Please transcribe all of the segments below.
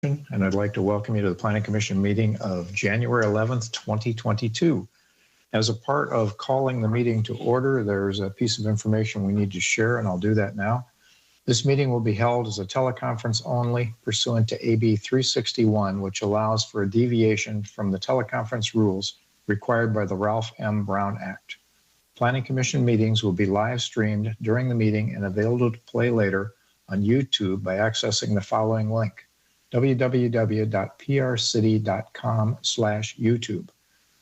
and I'd like to welcome you to the Planning Commission meeting of January 11th, 2022. As a part of calling the meeting to order, there's a piece of information we need to share, and I'll do that now. This meeting will be held as a teleconference only pursuant to AB 361, which allows for a deviation from the teleconference rules required by the Ralph M. Brown Act. Planning Commission meetings will be live streamed during the meeting and available to play later on YouTube by accessing the following link, www.prcity.com/YouTube.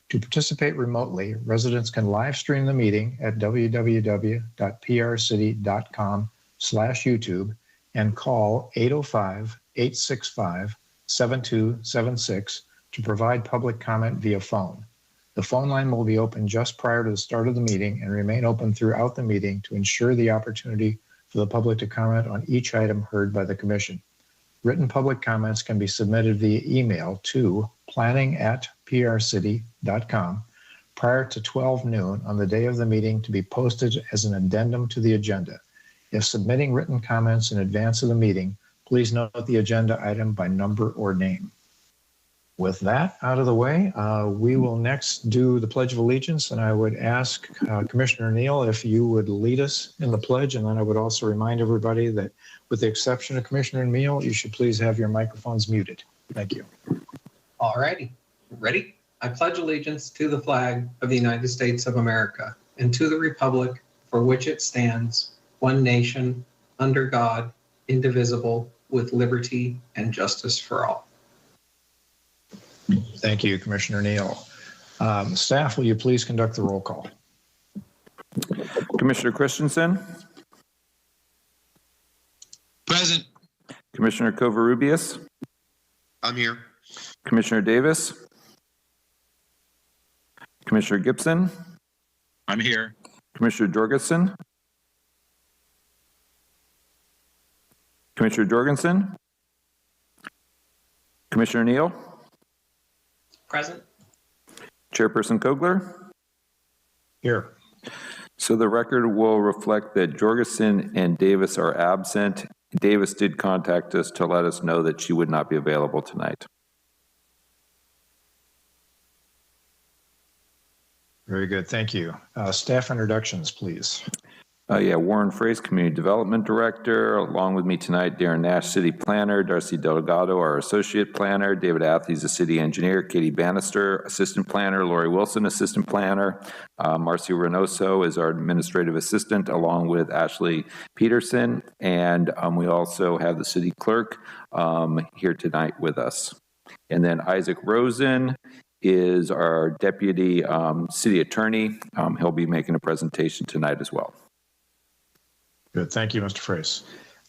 To participate remotely, residents can live stream the meeting at www.prcity.com/YouTube and call 805-865-7276 to provide public comment via phone. The phone line will be open just prior to the start of the meeting and remain open throughout the meeting to ensure the opportunity for the public to comment on each item heard by the Commission. Written public comments can be submitted via email to planning@prcity.com prior to 12 noon on the day of the meeting to be posted as an addendum to the agenda. If submitting written comments in advance of the meeting, please note the agenda item by number or name. With that out of the way, we will next do the Pledge of Allegiance, and I would ask Commissioner Neal if you would lead us in the pledge, and then I would also remind everybody that with the exception of Commissioner Neal, you should please have your microphones muted. Thank you. All righty. Ready? I pledge allegiance to the flag of the United States of America and to the republic for which it stands, one nation, under God, indivisible, with liberty and justice for all. Thank you, Commissioner Neal. Staff, will you please conduct the roll call? Commissioner Christensen? Present. Commissioner Covarrubias? I'm here. Commissioner Davis? Commissioner Gibson? I'm here. Commissioner Jorgensen? Commissioner Jorgensen? Commissioner Neal? Present. Chairperson Kogler? Here. So the record will reflect that Jorgensen and Davis are absent. Davis did contact us to let us know that she would not be available tonight. Very good. Thank you. Staff introductions, please. Warren Frace, Community Development Director. Along with me tonight, Darren Nash, City Planner, Darcy Delgado, our Associate Planner, David Athey, the City Engineer, Katie Bannister, Assistant Planner, Lori Wilson, Assistant Planner, Marcy Reynoso is our Administrative Assistant, along with Ashley Peterson, and we also have the City Clerk here tonight with us. And then Isaac Rosen is our Deputy City Attorney. He'll be making a presentation tonight as well. Good. Thank you, Mr. Frace.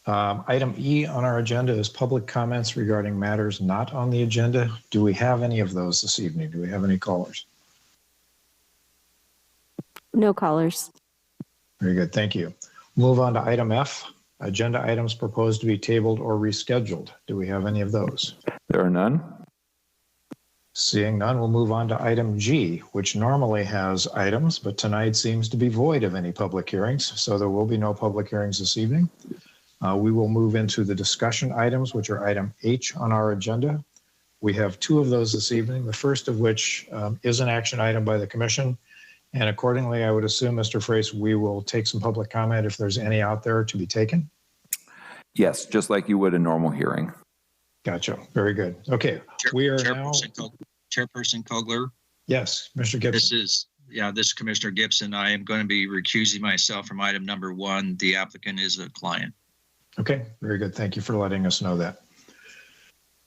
Item E on our agenda is public comments regarding matters not on the agenda. Do we have any of those this evening? Do we have any callers? No callers. Very good. Thank you. Move on to item F, agenda items proposed to be tabled or rescheduled. Do we have any of those? There are none. Seeing none, we'll move on to item G, which normally has items, but tonight seems to be void of any public hearings, so there will be no public hearings this evening. We will move into the discussion items, which are item H on our agenda. We have two of those this evening, the first of which is an action item by the Commission, and accordingly, I would assume, Mr. Frace, we will take some public comment if there's any out there to be taken. Yes, just like you would a normal hearing. Gotcha. Very good. Okay, we are now... Chairperson Kogler. Yes, Mr. Gibson. This is Commissioner Gibson. I am going to be recusing myself from item number 1. The applicant is a client. Okay, very good. Thank you for letting us know that.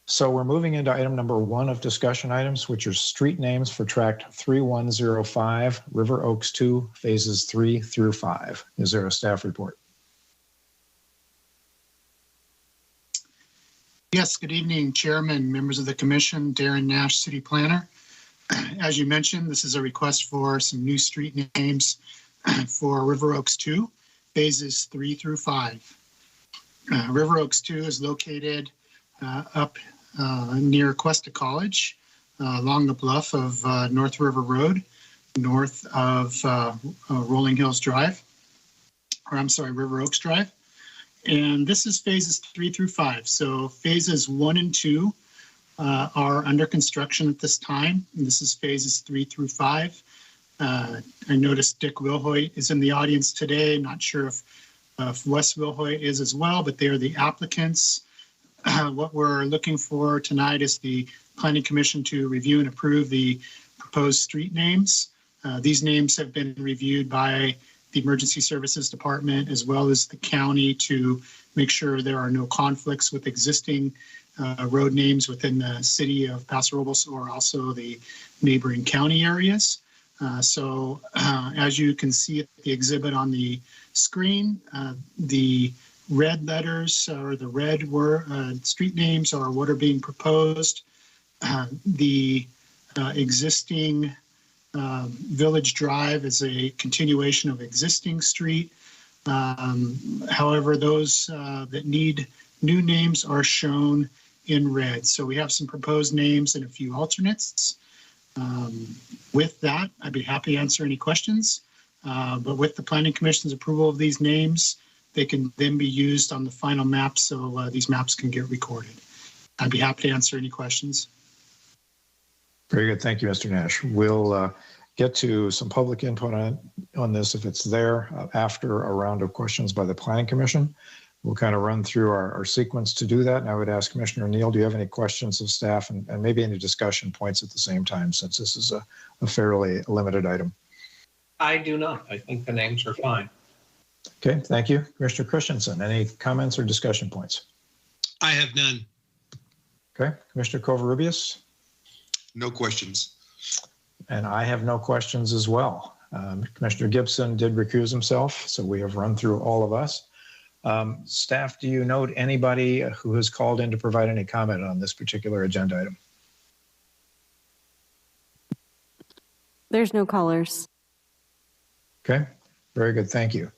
So we're moving into item number 1 of discussion items, which are street names for tract 3105, River Oaks 2, phases 3 through 5. Is there a staff report? Yes, good evening, Chairman, members of the Commission, Darren Nash, City Planner. As you mentioned, this is a request for some new street names for River Oaks 2, phases 3 through 5. River Oaks 2 is located up near Cuesta College, along the bluff of North River Road, north of Rolling Hills Drive, River Oaks Drive. And this is phases 3 through 5. So phases 1 and 2 are under construction at this time. And this is phases 3 through 5. I noticed Dick Wilhoit is in the audience today. Not sure if Wes Wilhoit is as well, but they are the applicants. What we're looking for tonight is the Planning Commission to review and approve the proposed street names. These names have been reviewed by the Emergency Services Department as well as the county to make sure there are no conflicts with existing road names within the city of Paso Robles or also the neighboring county areas. So as you can see at the exhibit on the screen, the red letters or the red street names are what are being proposed. The existing Village Drive is a continuation of existing street. However, those that need new names are shown in red. So we have some proposed names and a few alternates. With that, I'd be happy to answer any questions. But with the Planning Commission's approval of these names, they can then be used on the final map so these maps can get recorded. I'd be happy to answer any questions. Very good. Thank you, Mr. Nash. We'll get to some public input on this if it's there after a round of questions by the Planning Commission. We'll kind of run through our sequence to do that. And I would ask Commissioner Neal, do you have any questions of staff and maybe any discussion points at the same time, since this is a fairly limited item? I do not. I think the names are fine. Okay, thank you. Commissioner Christensen, any comments or discussion points? I have none. Okay, Commissioner Covarrubias? No questions. And I have no questions as well. Commissioner Gibson did recuse himself, so we have run through all of us. Staff, do you note anybody who has called in to provide any comment on this particular agenda item? There's no callers. Okay, very good. Thank you.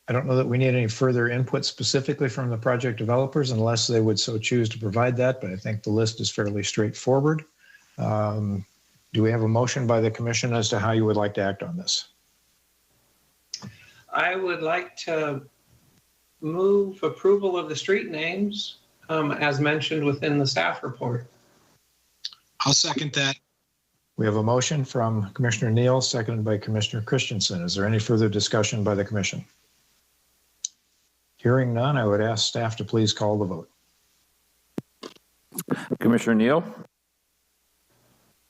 I don't know that we need any further input specifically from the project developers unless they would so choose to provide that, but I think the list is fairly straightforward. Do we have a motion by the commission as to how you would like to act on this? I would like to move approval of the street names as mentioned within the staff report. I'll second that. We have a motion from Commissioner Neal, seconded by Commissioner Christensen. Is there any further discussion by the commission? Hearing none, I would ask staff to please call the vote. Commissioner Neal?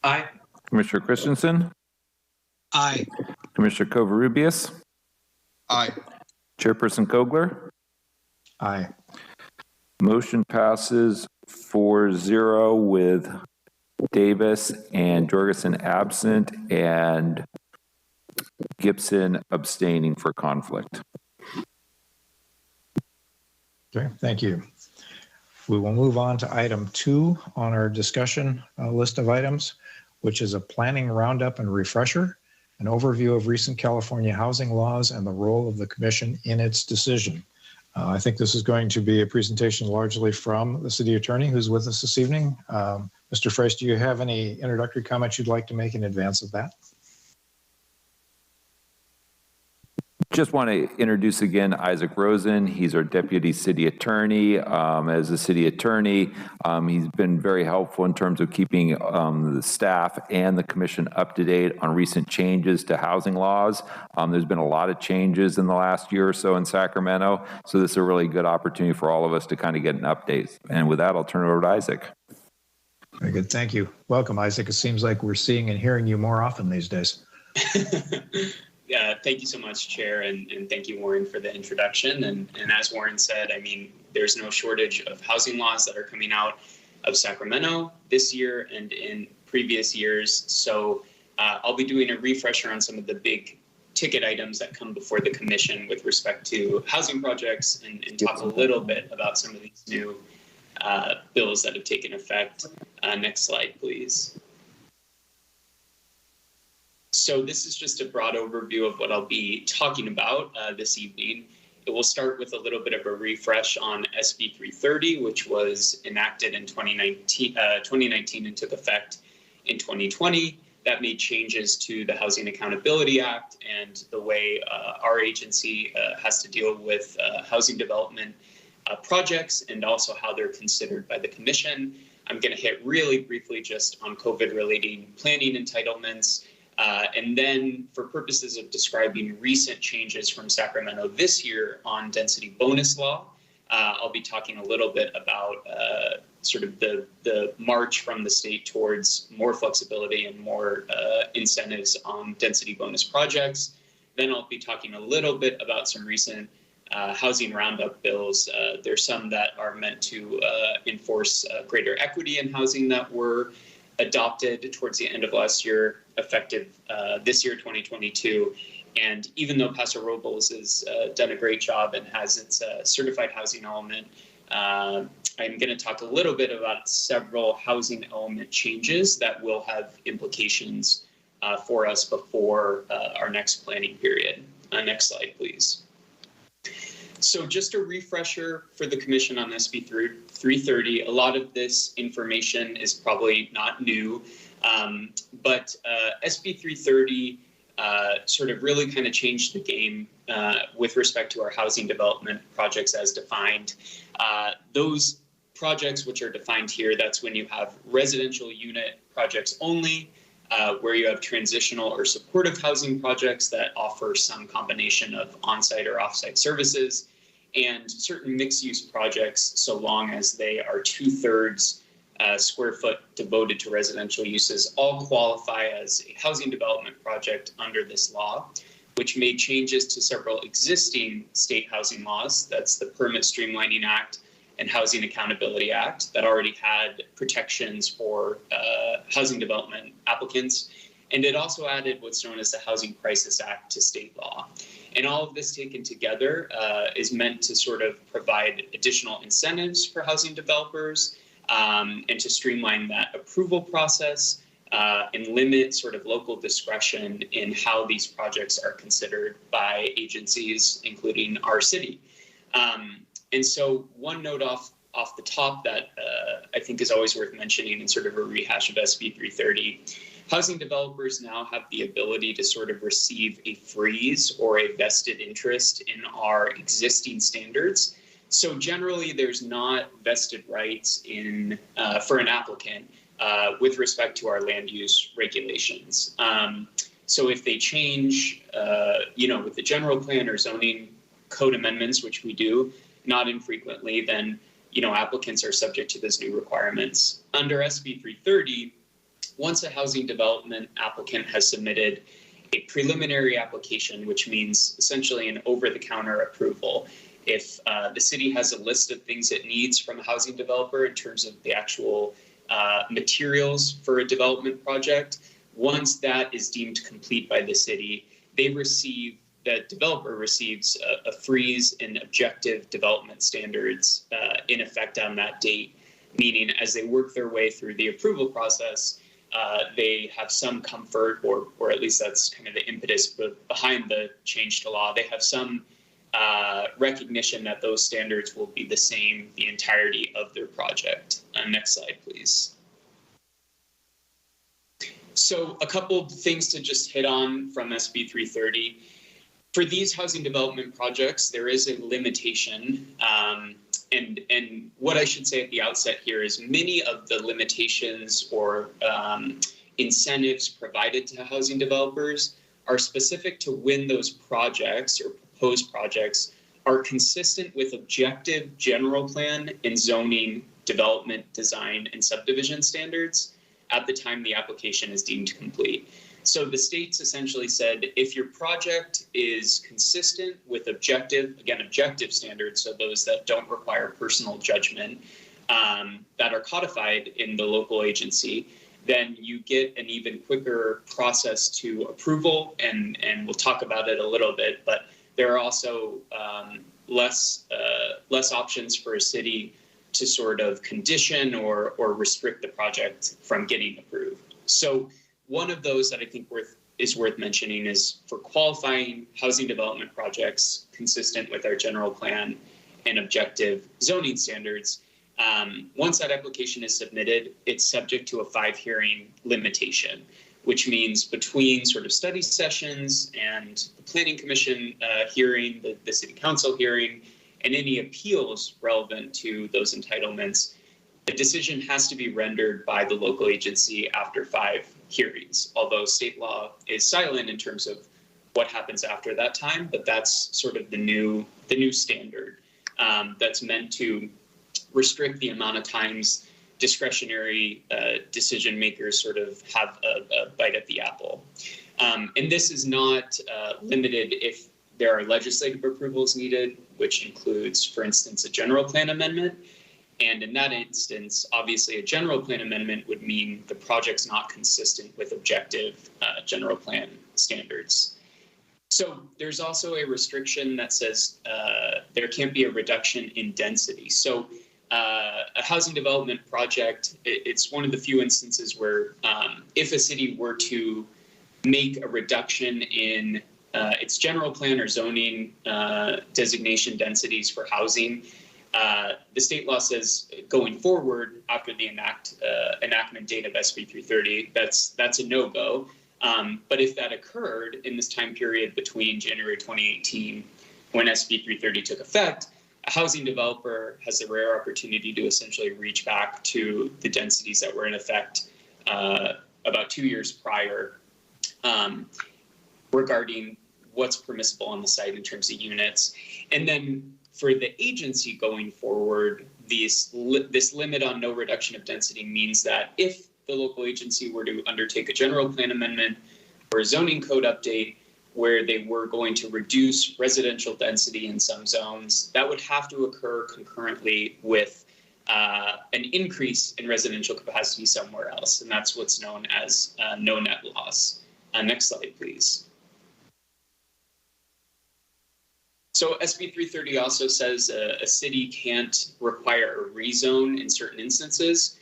Aye. Commissioner Christensen? Aye. Commissioner Covarrubias? Aye. Chairperson Kogler? Aye. Motion passes 4-0 with Davis and Jorgensen absent and Gibson abstaining for conflict. Okay, thank you. We will move on to item 2 on our discussion list of items, which is a planning roundup and refresher, an overview of recent California housing laws and the role of the commission in its decision. I think this is going to be a presentation largely from the city attorney who's with us this evening. Mr. Freis, do you have any introductory comments you'd like to make in advance of that? Just want to introduce again Isaac Rosen. He's our deputy city attorney. As a city attorney, he's been very helpful in terms of keeping the staff and the commission up to date on recent changes to housing laws. There's been a lot of changes in the last year or so in Sacramento, so this is a really good opportunity for all of us to kind of get an update. And with that, I'll turn it over to Isaac. Very good. Thank you. Welcome, Isaac. It seems like we're seeing and hearing you more often these days. Yeah, thank you so much, Chair, and thank you, Warren, for the introduction. And as Warren said, I mean, there's no shortage of housing laws that are coming out of Sacramento this year and in previous years. So I'll be doing a refresher on some of the big ticket items that come before the commission with respect to housing projects and talk a little bit about some of these new bills that have taken effect. Next slide, please. So this is just a broad overview of what I'll be talking about this evening. It will start with a little bit of a refresh on SB 330, which was enacted in 2019 and took effect in 2020. That made changes to the Housing Accountability Act and the way our agency has to deal with housing development projects and also how they're considered by the commission. I'm going to hit really briefly just on COVID-related planning entitlements. And then for purposes of describing recent changes from Sacramento this year on density bonus law, I'll be talking a little bit about sort of the march from the state towards more flexibility and more incentives on density bonus projects. Then I'll be talking a little bit about some recent housing roundup bills. There's some that are meant to enforce greater equity in housing that were adopted towards the end of last year, effective this year, 2022. And even though Paso Robles has done a great job and has its certified housing element, I'm going to talk a little bit about several housing element changes that will have implications for us before our next planning period. Next slide, please. So just a refresher for the commission on SB 330. A lot of this information is probably not new, but SB 330 sort of really kind of changed the game with respect to our housing development projects as defined. Those projects which are defined here, that's when you have residential unit projects only, where you have transitional or supportive housing projects that offer some combination of on-site or off-site services, and certain mixed-use projects, so long as they are 2/3 square foot devoted to residential uses, all qualify as a housing development project under this law, which made changes to several existing state housing laws. That's the Permit Streamlining Act and Housing Accountability Act that already had protections for housing development applicants. And it also added what's known as the Housing Crisis Act to state law. And all of this taken together is meant to sort of provide additional incentives for housing developers and to streamline that approval process and limit sort of local discretion in how these projects are considered by agencies, including our city. And so one note off the top that I think is always worth mentioning in sort of a rehash of SB 330, housing developers now have the ability to sort of receive a freeze or a vested interest in our existing standards. So generally, there's not vested rights in for an applicant with respect to our land use regulations. So if they change, with the general plan or zoning code amendments, which we do not infrequently, then applicants are subject to those new requirements. Under SB 330, once a housing development applicant has submitted a preliminary application, which means essentially an over-the-counter approval, if the city has a list of things it needs from a housing developer in terms of the actual materials for a development project, once that is deemed complete by the city, the developer receives a freeze in objective development standards in effect on that date, meaning as they work their way through the approval process, they have some comfort, or at least that's kind of the impetus behind the change to law. They have some recognition that those standards will be the same the entirety of their project. Next slide, please. So a couple of things to just hit on from SB 330. For these housing development projects, there is a limitation. And what I should say at the outset here is many of the limitations or incentives provided to housing developers are specific to when those projects or proposed projects are consistent with objective general plan and zoning development, design, and subdivision standards at the time the application is deemed complete. So the states essentially said, if your project is consistent with objective standards, so those that don't require personal judgment, that are codified in the local agency, then you get an even quicker process to approval, and we'll talk about it a little bit, but there are also less options for a city to sort of condition or restrict the project from getting approved. So one of those that I think is worth mentioning is for qualifying housing development projects consistent with our general plan and objective zoning standards. Once that application is submitted, it's subject to a 5-hearing limitation, which means between sort of study sessions and the planning commission hearing, the city council hearing, and any appeals relevant to those entitlements, the decision has to be rendered by the local agency after 5 hearings, although state law is silent in terms of what happens after that time, but that's sort of the new standard that's meant to restrict the amount of times discretionary decision makers sort of have a bite at the apple. And this is not limited if there are legislative approvals needed, which includes, for instance, a general plan amendment. And in that instance, obviously, a general plan amendment would mean the project's not consistent with objective general plan standards. So there's also a restriction that says there can't be a reduction in density. So a housing development project, it's one of the few instances where if a city were to make a reduction in its general plan or zoning designation densities for housing, the state law says going forward after the enactment date of SB 330, that's a no-go. But if that occurred in this time period between January 2018, when SB 330 took effect, a housing developer has a rare opportunity to essentially reach back to the densities that were in effect about 2 years prior regarding what's permissible on the site in terms of units. And then for the agency going forward, this limit on no reduction of density means that if the local agency were to undertake a general plan amendment or a zoning code update where they were going to reduce residential density in some zones, that would have to occur concurrently with an increase in residential capacity somewhere else. And that's what's known as no net loss. Next slide, please. So SB 330 also says a city can't require a rezone in certain instances.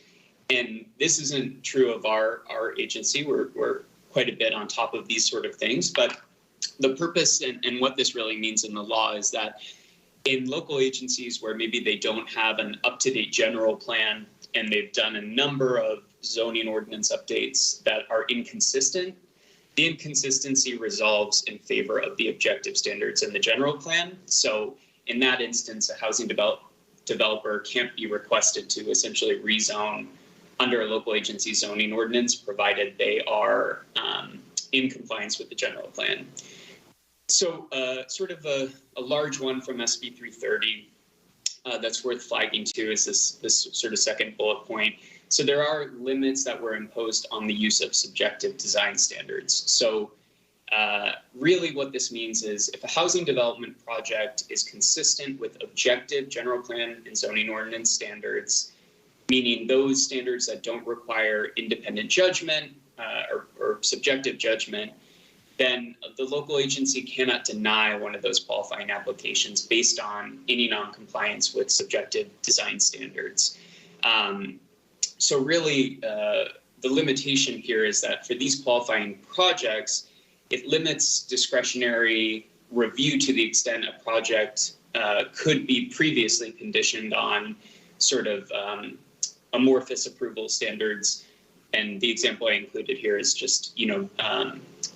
And this isn't true of our agency. We're quite a bit on top of these sort of things. But the purpose and what this really means in the law is that in local agencies where maybe they don't have an up-to-date general plan and they've done a number of zoning ordinance updates that are inconsistent, the inconsistency resolves in favor of the objective standards in the general plan. So in that instance, a housing developer can't be requested to essentially rezone under a local agency zoning ordinance, provided they are in compliance with the general plan. So sort of a large one from SB 330 that's worth flagging too is this sort of second bullet point. So there are limits that were imposed on the use of subjective design standards. So really what this means is if a housing development project is consistent with objective general plan and zoning ordinance standards, meaning those standards that don't require independent judgment or subjective judgment, then the local agency cannot deny one of those qualifying applications based on any non-compliance with subjective design standards. So really, the limitation here is that for these qualifying projects, it limits discretionary review to the extent a project could be previously conditioned on sort of amorphous approval standards. And the example I included here is just,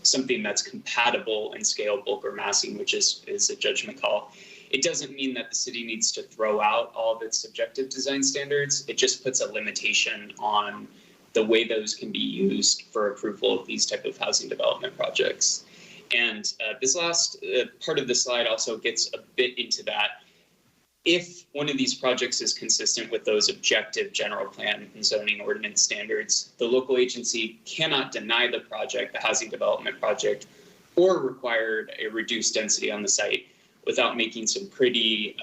something that's compatible in scale, bulk, or massing, which is a judgment call. It doesn't mean that the city needs to throw out all of its subjective design standards. It just puts a limitation on the way those can be used for approval of these type of housing development projects. And this last part of the slide also gets a bit into that. If one of these projects is consistent with those objective general plan and zoning ordinance standards, the local agency cannot deny the project, the housing development project, or require a reduced density on the site without making some pretty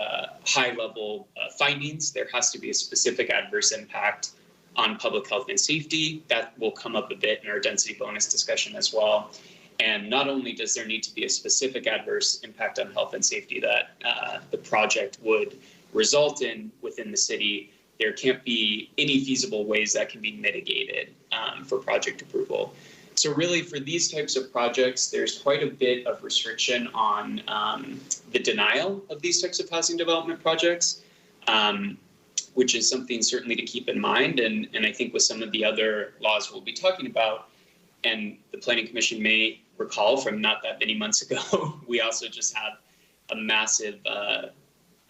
high-level findings. There has to be a specific adverse impact on public health and safety. That will come up a bit in our density bonus discussion as well. And not only does there need to be a specific adverse impact on health and safety that the project would result in within the city, there can't be any feasible ways that can be mitigated for project approval. So really for these types of projects, there's quite a bit of restriction on the denial of these types of housing development projects, which is something certainly to keep in mind. And I think with some of the other laws we'll be talking about, and the Planning Commission may recall from not that many months ago, we also just have a massive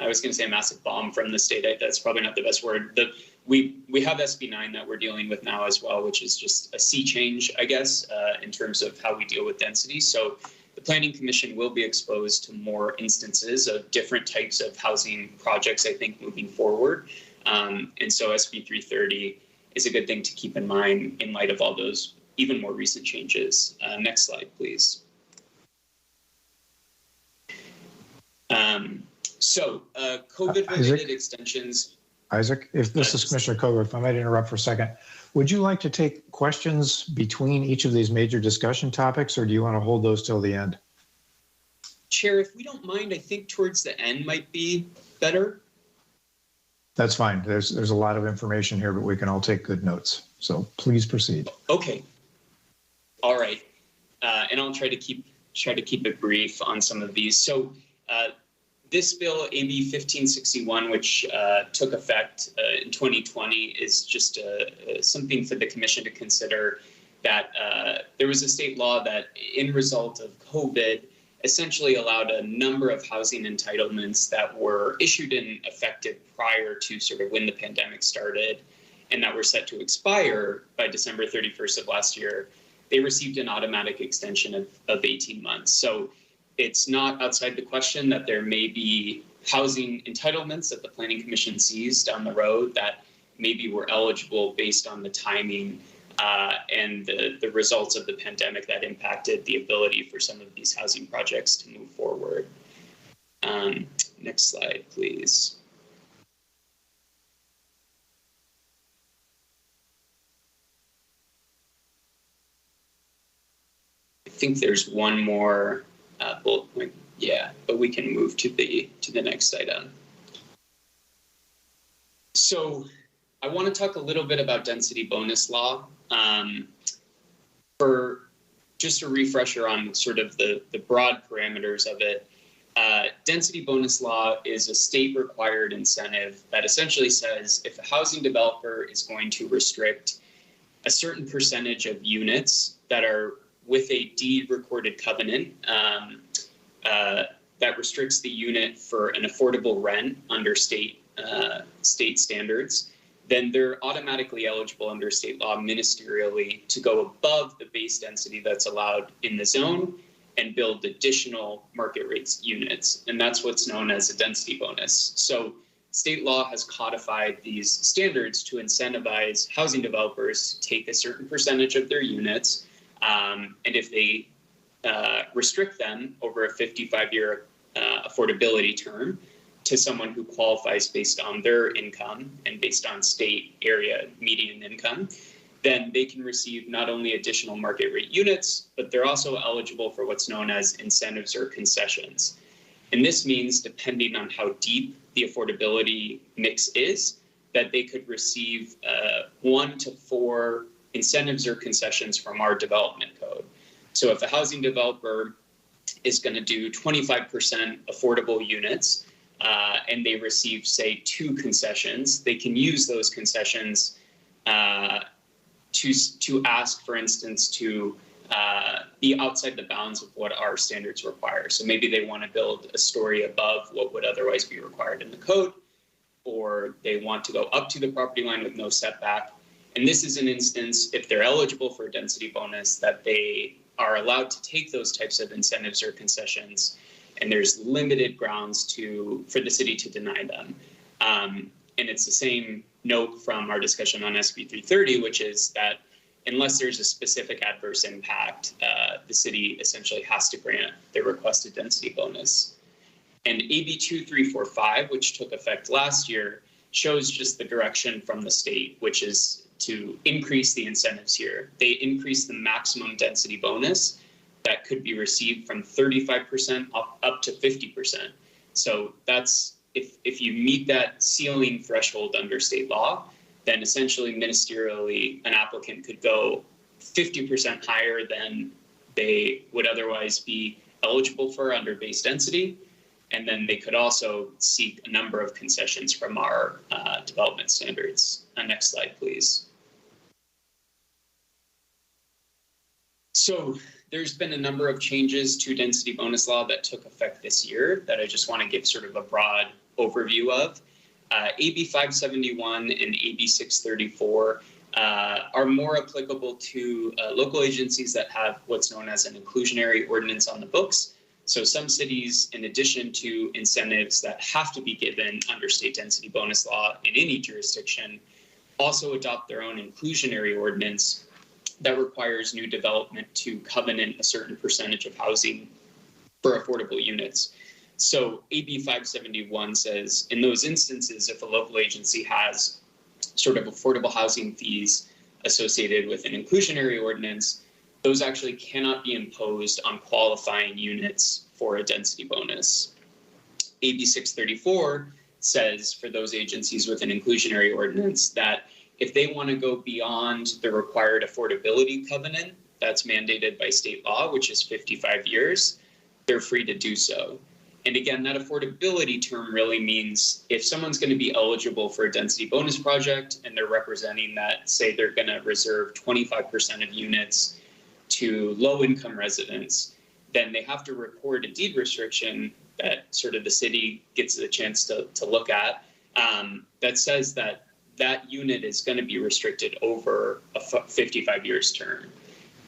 I was going to say a massive bomb from the state. That's probably not the best word. We have SB 9 that we're dealing with now as well, which is just a sea change, I guess, in terms of how we deal with density. So the Planning Commission will be exposed to more instances of different types of housing projects, I think, moving forward. And so SB 330 is a good thing to keep in mind in light of all those even more recent changes. Next slide, please. COVID-related extensions. Isaac, if this is Commissioner Koger, if I might interrupt for a second, would you like to take questions between each of these major discussion topics, or do you want to hold those till the end? Chair, if we don't mind, I think towards the end might be better. That's fine. There's a lot of information here, but we can all take good notes. So please proceed. Okay. All right. And I'll try to keep it brief on some of these. So this bill, AB 1561, which took effect in 2020, is just something for the commission to consider, that there was a state law that, in result of COVID, essentially allowed a number of housing entitlements that were issued and effective prior to sort of when the pandemic started and that were set to expire by December 31st of last year. They received an automatic extension of 18 months. So it's not outside the question that there may be housing entitlements that the Planning Commission sees down the road that maybe were eligible based on the timing and the results of the pandemic that impacted the ability for some of these housing projects to move forward. Next slide, please. I think there's one more bullet point. Yeah, but we can move to the next item. So I want to talk a little bit about density bonus law. For just a refresher on sort of the broad parameters of it, density bonus law is a state required incentive that essentially says if a housing developer is going to restrict a certain percentage of units that are with a deed recorded covenant that restricts the unit for an affordable rent under state standards, then they're automatically eligible under state law ministerially to go above the base density that's allowed in the zone and build additional market rates units. And that's what's known as a density bonus. So state law has codified these standards to incentivize housing developers to take a certain percentage of their units. And if they restrict them over a 55-year affordability term to someone who qualifies based on their income and based on state area median income, then they can receive not only additional market rate units, but they're also eligible for what's known as incentives or concessions. And this means, depending on how deep the affordability mix is, that they could receive 1 to 4 incentives or concessions from our development code. So if a housing developer is going to do 25% affordable units and they receive, say, 2 concessions, they can use those concessions to ask, for instance, to be outside the bounds of what our standards require. So maybe they want to build a story above what would otherwise be required in the code, or they want to go up to the property line with no setback. And this is an instance, if they're eligible for a density bonus, that they are allowed to take those types of incentives or concessions, and there's limited grounds for the city to deny them. And it's the same note from our discussion on SB 330, which is that unless there's a specific adverse impact, the city essentially has to grant the requested density bonus. And AB 2345, which took effect last year, shows just the direction from the state, which is to increase the incentives here. They increase the maximum density bonus that could be received from 35% up to 50%. So that's, if you meet that ceiling threshold under state law, then essentially ministerially an applicant could go 50% higher than they would otherwise be eligible for under base density. And then they could also seek a number of concessions from our development standards. Next slide, please. So there's been a number of changes to density bonus law that took effect this year that I just want to give sort of a broad overview of. AB 571 and AB 634 are more applicable to local agencies that have what's known as an inclusionary ordinance on the books. So some cities, in addition to incentives that have to be given under state density bonus law in any jurisdiction, also adopt their own inclusionary ordinance that requires new development to covenant a certain percentage of housing for affordable units. So AB 571 says, in those instances, if a local agency has sort of affordable housing fees associated with an inclusionary ordinance, those actually cannot be imposed on qualifying units for a density bonus. AB 634 says for those agencies with an inclusionary ordinance that if they want to go beyond the required affordability covenant that's mandated by state law, which is 55 years, they're free to do so. And again, that affordability term really means if someone's going to be eligible for a density bonus project and they're representing that, say they're going to reserve 25% of units to low-income residents, then they have to record a deed restriction that sort of the city gets the chance to look at that says that that unit is going to be restricted over a 55 years term.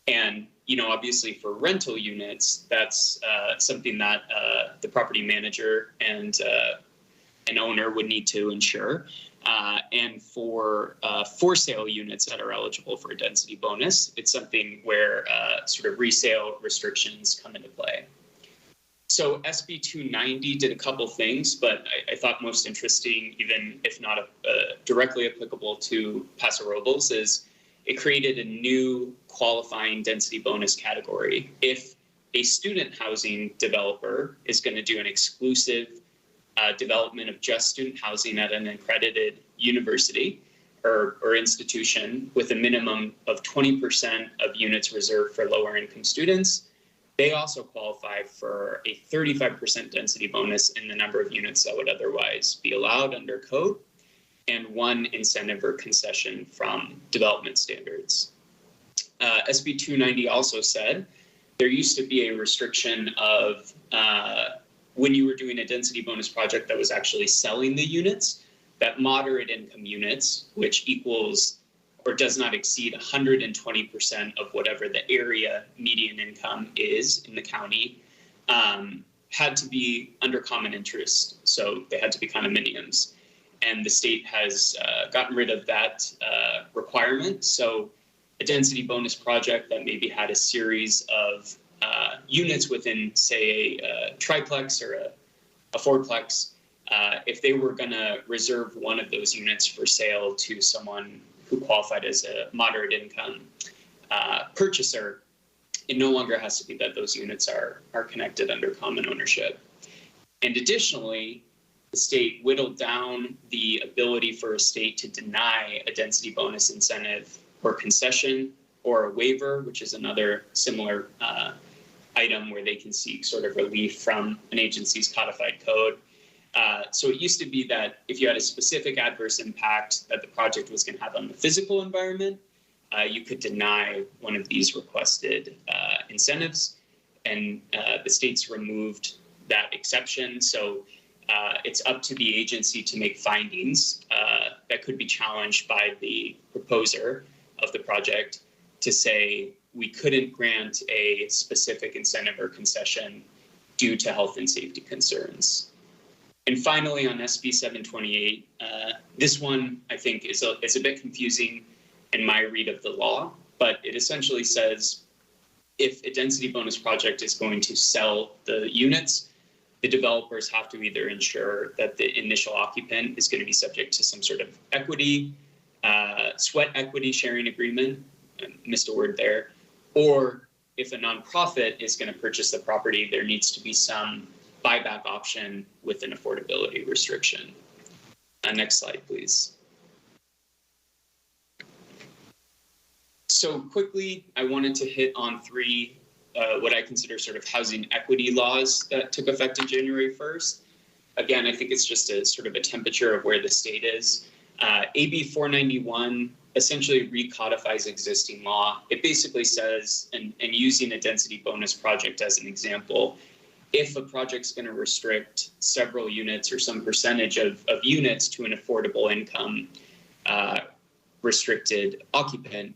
And obviously for rental units, that's something that the property manager and an owner would need to ensure. And for sale units that are eligible for a density bonus, it's something where sort of resale restrictions come into play. So SB 290 did a couple things, but I thought most interesting, even if not directly applicable to Paso Robles, is it created a new qualifying density bonus category. If a student housing developer is going to do an exclusive development of just student housing at an accredited university or institution with a minimum of 20% of units reserved for lower income students, they also qualify for a 35% density bonus in the number of units that would otherwise be allowed under code, and one incentive or concession from development standards. SB 290 also said there used to be a restriction of when you were doing a density bonus project that was actually selling the units, that moderate income units, which equals or does not exceed 120% of whatever the area median income is in the county, had to be under common interest. So they had to be condominiums. And the state has gotten rid of that requirement. So a density bonus project that maybe had a series of units within, say, a triplex or a fourplex, if they were going to reserve one of those units for sale to someone who qualified as a moderate income purchaser, it no longer has to be that those units are connected under common ownership. And additionally, the state whittled down the ability for a state to deny a density bonus incentive or concession or a waiver, which is another similar item where they can seek sort of relief from an agency's codified code. So it used to be that if you had a specific adverse impact that the project was going to have on the physical environment, you could deny one of these requested incentives, and the states removed that exception. So it's up to the agency to make findings that could be challenged by the proposer of the project to say we couldn't grant a specific incentive or concession due to health and safety concerns. And finally, on SB 728, this one I think is a bit confusing in my read of the law, but it essentially says if a density bonus project is going to sell the units, the developers have to either ensure that the initial occupant is going to be subject to some sort of equity, sweat equity sharing agreement, missed a word there, or if a nonprofit is going to purchase the property, there needs to be some buyback option with an affordability restriction. Next slide, please. So quickly, I wanted to hit on three what I consider sort of housing equity laws that took effect on January 1st. Again, I think it's just a sort of a temperature of where the state is. AB 491 essentially recodifies existing law. It basically says, and using a density bonus project as an example, if a project's going to restrict several units or some percentage of units to an affordable income restricted occupant,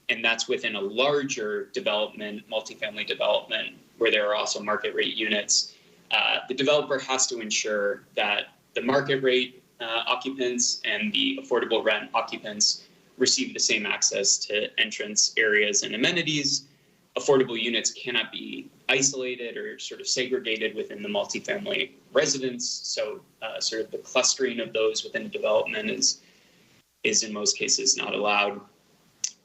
and that's within a larger development, multifamily development, where there are also market rate units, the developer has to ensure that the market rate occupants and the affordable rent occupants receive the same access to entrance areas and amenities. Affordable units cannot be isolated or sort of segregated within the multifamily residence. So sort of the clustering of those within a development is in most cases not allowed.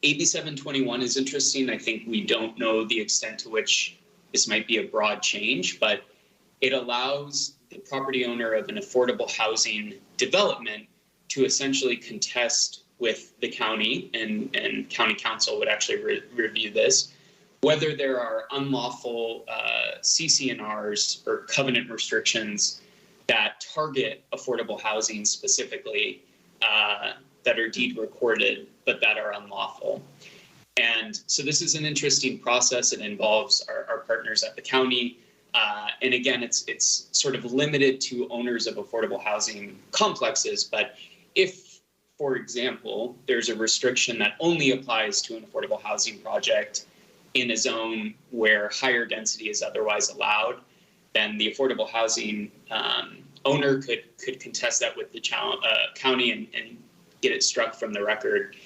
AB 721 is interesting. I think we don't know the extent to which this might be a broad change, but it allows the property owner of an affordable housing development to essentially contest with the county, and county council would actually review this, whether there are unlawful CC&Rs or covenant restrictions that target affordable housing specifically, that are deed recorded, but that are unlawful. And so this is an interesting process. It involves our partners at the county. And again, it's sort of limited to owners of affordable housing complexes. But if, for example, there's a restriction that only applies to an affordable housing project in a zone where higher density is otherwise allowed, then the affordable housing owner could contest that with the county and get it struck from the record.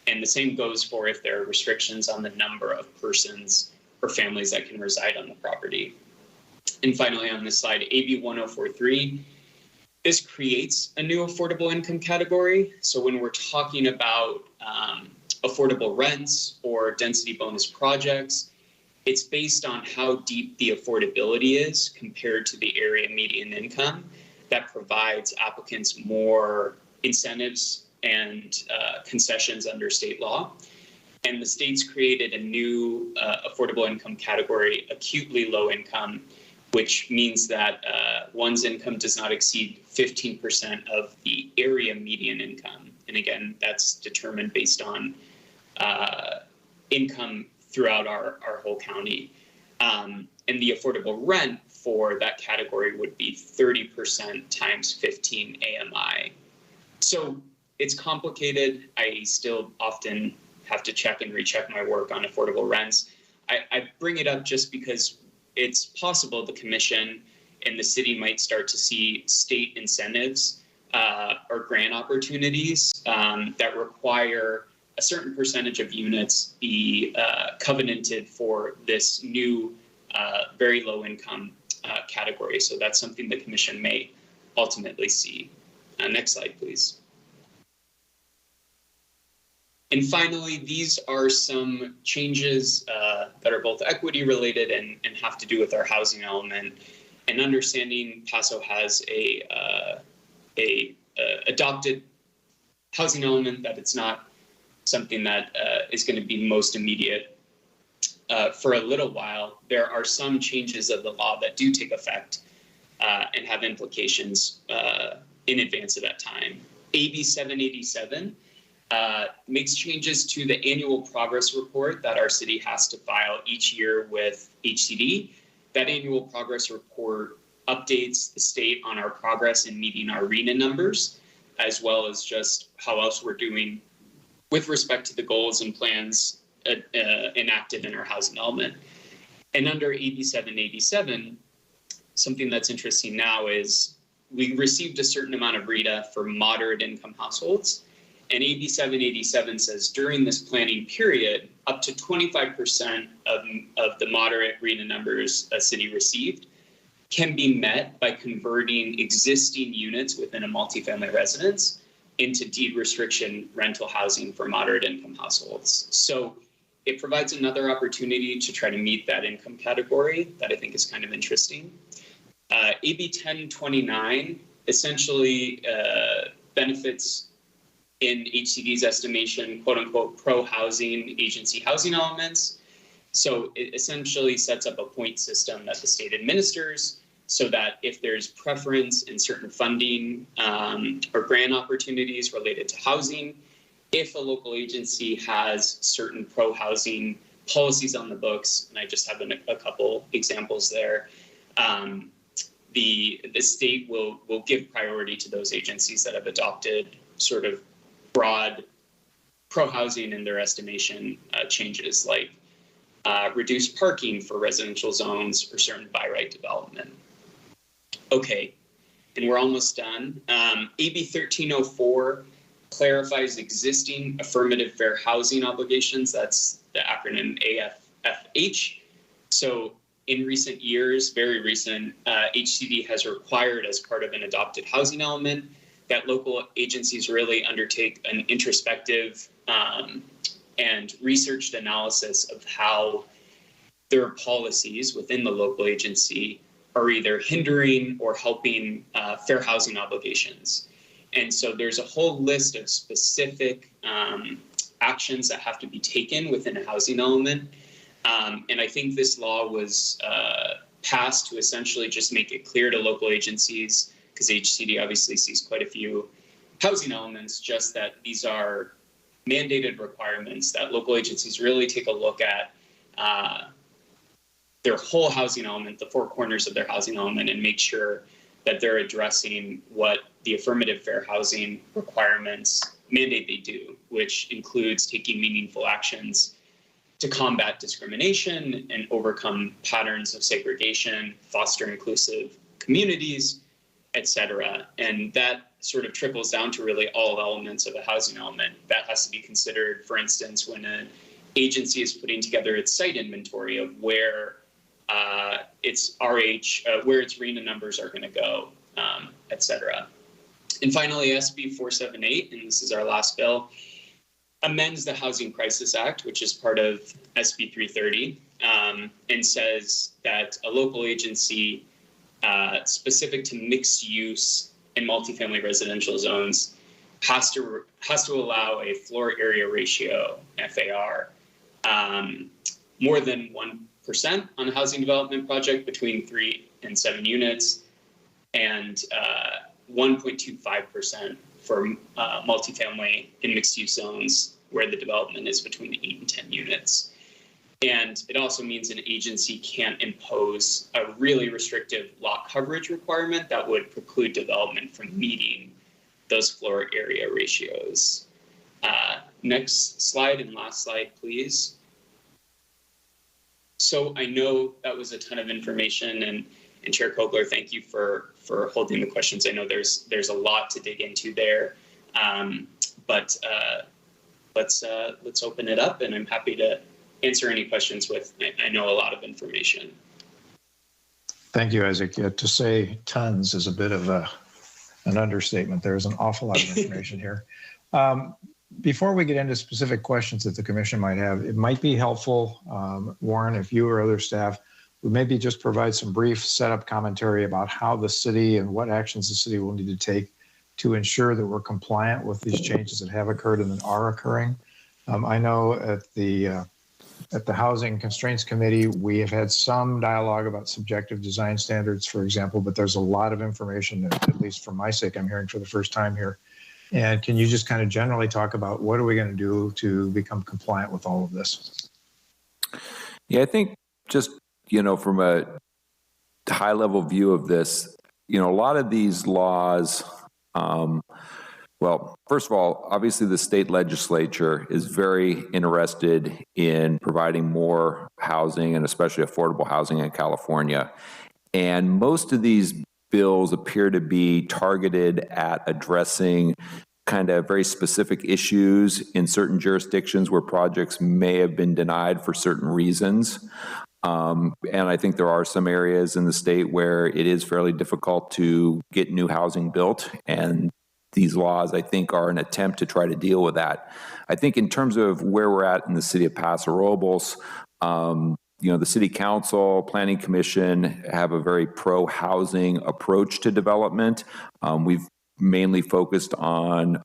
And the same goes for if there are restrictions on the number of persons or families that can reside on the property. And finally, on this slide, AB 1043, this creates a new affordable income category. So when we're talking about affordable rents or density bonus projects, it's based on how deep the affordability is compared to the area median income. That provides applicants more incentives and concessions under state law. And the state's created a new affordable income category, acutely low income, which means that one's income does not exceed 15% of the area median income. And again, that's determined based on income throughout our whole county. And the affordable rent for that category would be 30% times 15 AMI. So it's complicated. I still often have to check and recheck my work on affordable rents. I bring it up just because it's possible the commission and the city might start to see state incentives or grant opportunities that require a certain percentage of units be covenanted for this new very low income category. So that's something the commission may ultimately see. Next slide, please. And finally, these are some changes that are both equity related and have to do with our housing element. And understanding Paso has a adopted housing element, that it's not something that is going to be most immediate for a little while. There are some changes of the law that do take effect and have implications in advance of that time. AB 787 makes changes to the annual progress report that our city has to file each year with HCD. That annual progress report updates the state on our progress in meeting our RENA numbers, as well as just how else we're doing with respect to the goals and plans enacted in our housing element. And under AB 787, something that's interesting now is we received a certain amount of RETA for moderate income households. And AB 787 says during this planning period, up to 25% of the moderate RETA numbers a city received can be met by converting existing units within a multifamily residence into deed restriction rental housing for moderate income households. So it provides another opportunity to try to meet that income category that I think is kind of interesting. AB 1029 essentially benefits, in HCD's estimation, quote unquote, pro-housing agency housing elements. So it essentially sets up a point system that the state administers so that if there's preference in certain funding or grant opportunities related to housing, if a local agency has certain pro-housing policies on the books, and I just have a couple examples there, The state will give priority to those agencies that have adopted sort of broad pro-housing in their estimation changes, like reduced parking for residential zones or certain by right development. Okay, and we're almost done. AB 1304 clarifies existing affirmative fair housing obligations. That's the acronym AFFH. So in recent years, very recent, HCD has required as part of an adopted housing element that local agencies really undertake an introspective and researched analysis of how their policies within the local agency are either hindering or helping fair housing obligations. And so there's a whole list of specific actions that have to be taken within a housing element. And I think this law was passed to essentially just make it clear to local agencies, because HCD obviously sees quite a few housing elements, just that these are mandated requirements that local agencies really take a look at their whole housing element, the four corners of their housing element, and make sure that they're addressing what the affirmative fair housing requirements mandate they do, which includes taking meaningful actions to combat discrimination and overcome patterns of segregation, foster inclusive communities, etc. And that sort of trickles down to really all elements of a housing element. That has to be considered, for instance, when an agency is putting together its site inventory of where its RH, where its RENA numbers are going to go, etc. And finally, SB 478, and this is our last bill, amends the Housing Crisis Act, which is part of SB 330, and says that a local agency specific to mixed use and multifamily residential zones has to allow a floor area ratio, FAR, more than 1% on a housing development project between 3 and 7 units, and 1.25% for multifamily in mixed-use zones where the development is between 8 and 10 units. And it also means an agency can't impose a really restrictive lot coverage requirement that would preclude development from meeting those floor area ratios. Next slide and last slide, please. So I know that was a ton of information, and Chair Kogler, thank you for holding the questions. I know there's a lot to dig into there, but let's open it up, and I'm happy to answer any questions with, I know, a lot of information. Thank you, Isaac. To say tons is a bit of an understatement. There's an awful lot of information here. Before we get into specific questions that the commission might have, it might be helpful, Warren, if you or other staff would maybe just provide some brief setup commentary about how the city and what actions the city will need to take to ensure that we're compliant with these changes that have occurred and that are occurring. I know at the Housing Constraints Committee, we have had some dialogue about subjective design standards, for example, but there's a lot of information that, at least for my sake, I'm hearing for the first time here. And can you just kind of generally talk about what are we going to do to become compliant with all of this? Yeah, I think just, from a high level view of this, a lot of these laws, well, first of all, obviously the state legislature is very interested in providing more housing and especially affordable housing in California. And most of these bills appear to be targeted at addressing kind of very specific issues in certain jurisdictions where projects may have been denied for certain reasons. And I think there are some areas in the state where it is fairly difficult to get new housing built, and these laws, I think, are an attempt to try to deal with that. I think in terms of where we're at in the city of Paso Robles, the city council, planning commission have a very pro-housing approach to development. We've mainly focused on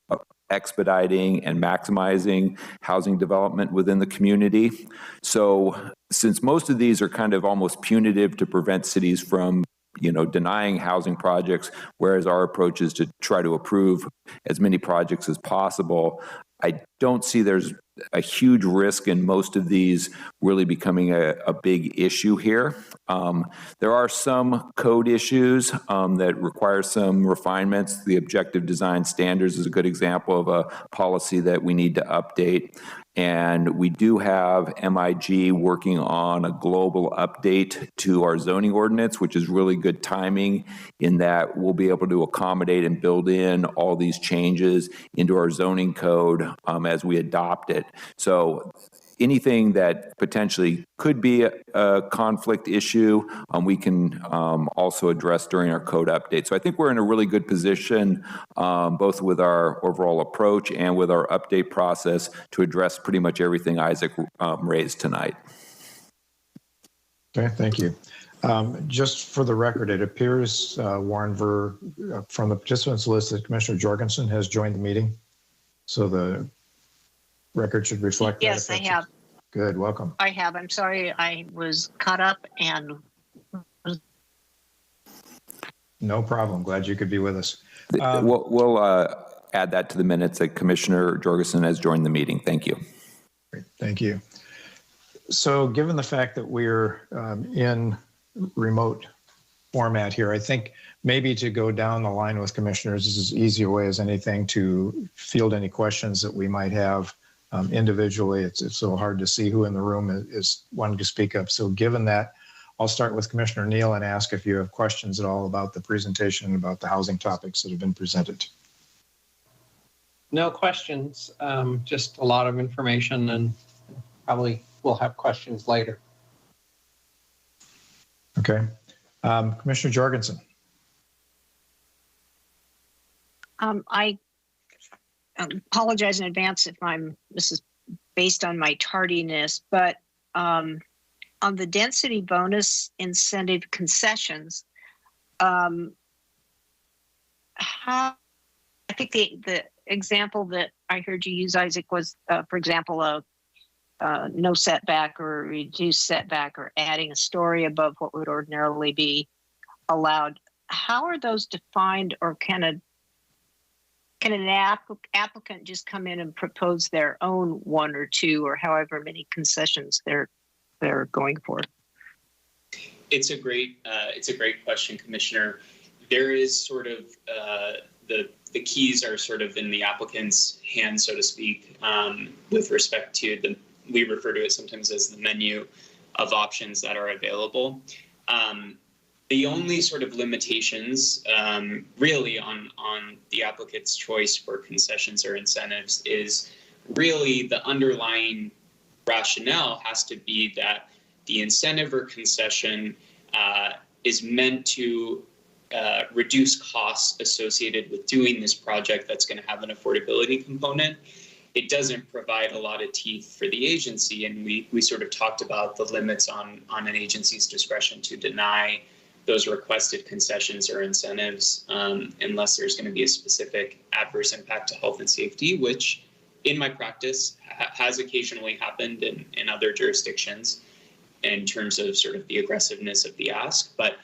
expediting and maximizing housing development within the community. So since most of these are kind of almost punitive to prevent cities from denying housing projects, whereas our approach is to try to approve as many projects as possible, I don't see there's a huge risk in most of these really becoming a big issue here. There are some code issues that require some refinements. The objective design standards is a good example of a policy that we need to update. And we do have MIG working on a global update to our zoning ordinance, which is really good timing in that we'll be able to accommodate and build in all these changes into our zoning code as we adopt it. So anything that potentially could be a conflict issue, we can also address during our code update. So I think we're in a really good position, both with our overall approach and with our update process to address pretty much everything Isaac raised tonight. Okay, thank you. Just for the record, it appears, Warren Ver, from the participants list, that Commissioner Jorgensen has joined the meeting. So the record should reflect that. Yes, I have. Good, welcome. I have. I'm sorry, I was caught up and. No problem. Glad you could be with us. We'll add that to the minutes that Commissioner Jorgensen has joined the meeting. Thank you. Great, thank you. So given the fact that we're in remote format here, I think maybe to go down the line with commissioners is as easy a way as anything to field any questions that we might have individually. It's so hard to see who in the room is wanting to speak up. So given that, I'll start with Commissioner Neal and ask if you have questions at all about the presentation and about the housing topics that have been presented. No questions, just a lot of information, and probably we'll have questions later. Okay. Commissioner Jorgensen. I apologize in advance if this is based on my tardiness, but on the density bonus incentive concessions, I think the example that I heard you use, Isaac, was, for example, a no setback or reduced setback or adding a story above what would ordinarily be allowed. How are those defined, or can an applicant just come in and propose their own one or two or however many concessions they're going for? It's a great question, Commissioner. There is sort of the keys are sort of in the applicant's hand, so to speak, with respect to we refer to it sometimes as the menu of options that are available. The only sort of limitations really on the applicant's choice for concessions or incentives is really the underlying rationale has to be that the incentive or concession is meant to reduce costs associated with doing this project that's going to have an affordability component. It doesn't provide a lot of teeth for the agency, and we sort of talked about the limits on an agency's discretion to deny those requested concessions or incentives unless there's going to be a specific adverse impact to health and safety, which in my practice has occasionally happened in other jurisdictions in terms of sort of the aggressiveness of the ask. But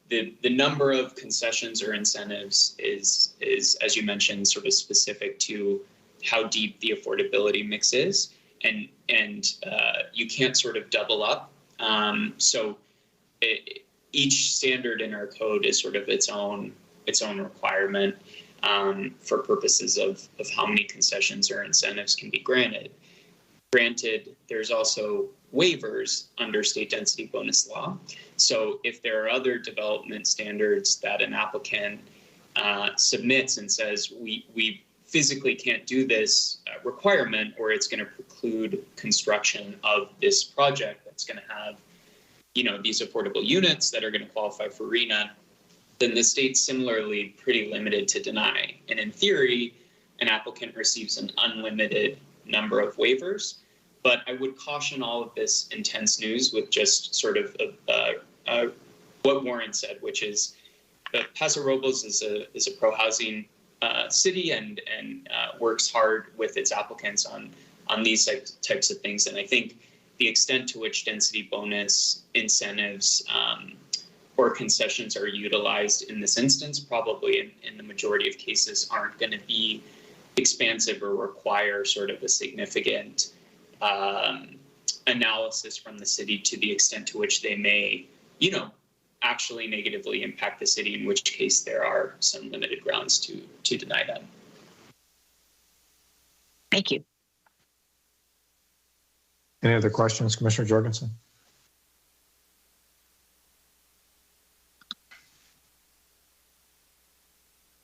the number of concessions or incentives is, as you mentioned, sort of specific to how deep the affordability mix is, and you can't sort of double up. Each standard in our code is sort of its own requirement for purposes of how many concessions or incentives can be granted. Granted, there's also waivers under state density bonus law. So if there are other development standards that an applicant submits and says, we physically can't do this requirement, or it's going to preclude construction of this project that's going to have, these affordable units that are going to qualify for RHNA, then the state's similarly pretty limited to deny. And in theory, an applicant receives an unlimited number of waivers. But I would caution all of this intense news with just sort of what Warren said, which is that Paso Robles is a pro-housing city and works hard with its applicants on these types of things. And I think the extent to which density bonus incentives or concessions are utilized in this instance, probably in the majority of cases, aren't going to be expansive or require sort of a significant analysis from the city to the extent to which they may, you know, actually negatively impact the city, in which case there are some limited grounds to deny them. Thank you. Any other questions, Commissioner Jorgensen?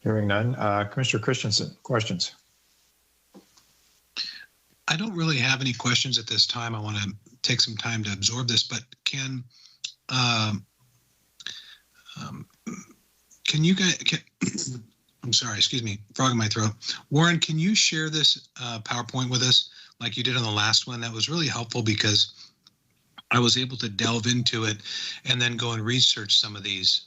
Hearing none. Commissioner Christensen, questions? I don't really have any questions at this time. I want to take some time to absorb this, but can you guys, I'm sorry, excuse me, frog in my throat. Warren, can you share this PowerPoint with us like you did on the last one? That was really helpful because I was able to delve into it and then go and research some of these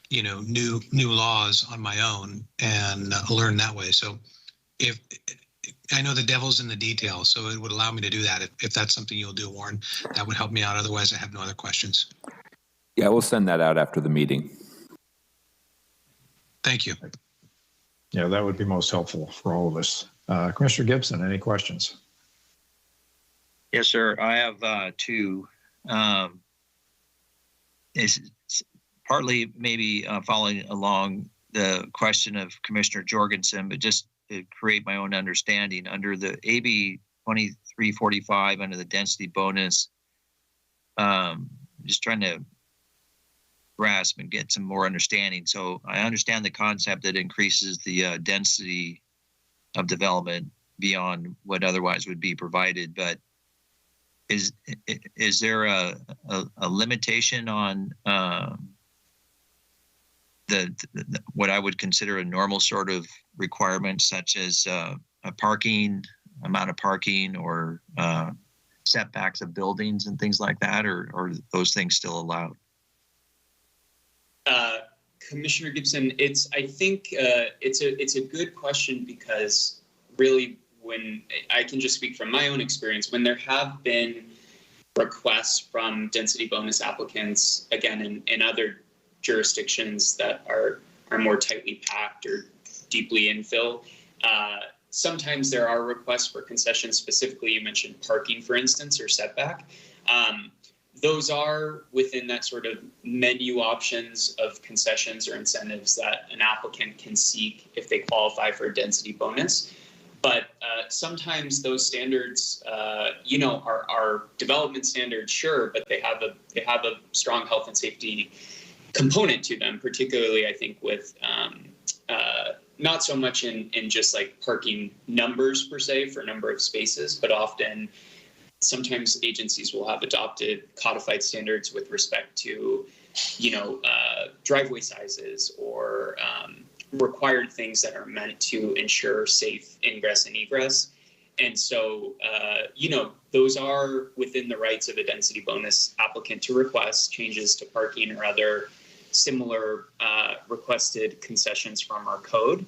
you know, new laws on my own and learn that way. So if I know the devil's in the details, so it would allow me to do that. If that's something you'll do, Warren, that would help me out. Otherwise, I have no other questions. Yeah, we'll send that out after the meeting. Thank you. Yeah, that would be most helpful for all of us. Commissioner Gibson, any questions? Yes, sir. I have two. It's partly maybe following along the question of Commissioner Jorgensen, but just to create my own understanding under the AB 2345 under the density bonus. Just trying to grasp and get some more understanding. So I understand the concept that increases the density of development beyond what otherwise would be provided, but is there a limitation on the what I would consider a normal sort of requirement, such as a parking, amount of parking, or setbacks of buildings and things like that, or are those things still allowed? Commissioner Gibson, I think it's a good question, because really, when I can just speak from my own experience, when there have been requests from density bonus applicants, again, in other jurisdictions that are more tightly packed or deeply infill, sometimes there are requests for concessions. Specifically, you mentioned parking, for instance, or setback. Those are within that sort of menu options of concessions or incentives that an applicant can seek if they qualify for a density bonus. But sometimes those standards, you know, are development standards, sure, but they have a strong health and safety component to them, particularly I think with not so much in just like parking numbers per se for number of spaces, but often sometimes agencies will have adopted codified standards with respect to, you know, driveway sizes or required things that are meant to ensure safe ingress and egress. And so, you know, those are within the rights of a density bonus applicant to request changes to parking or other similar requested concessions from our code.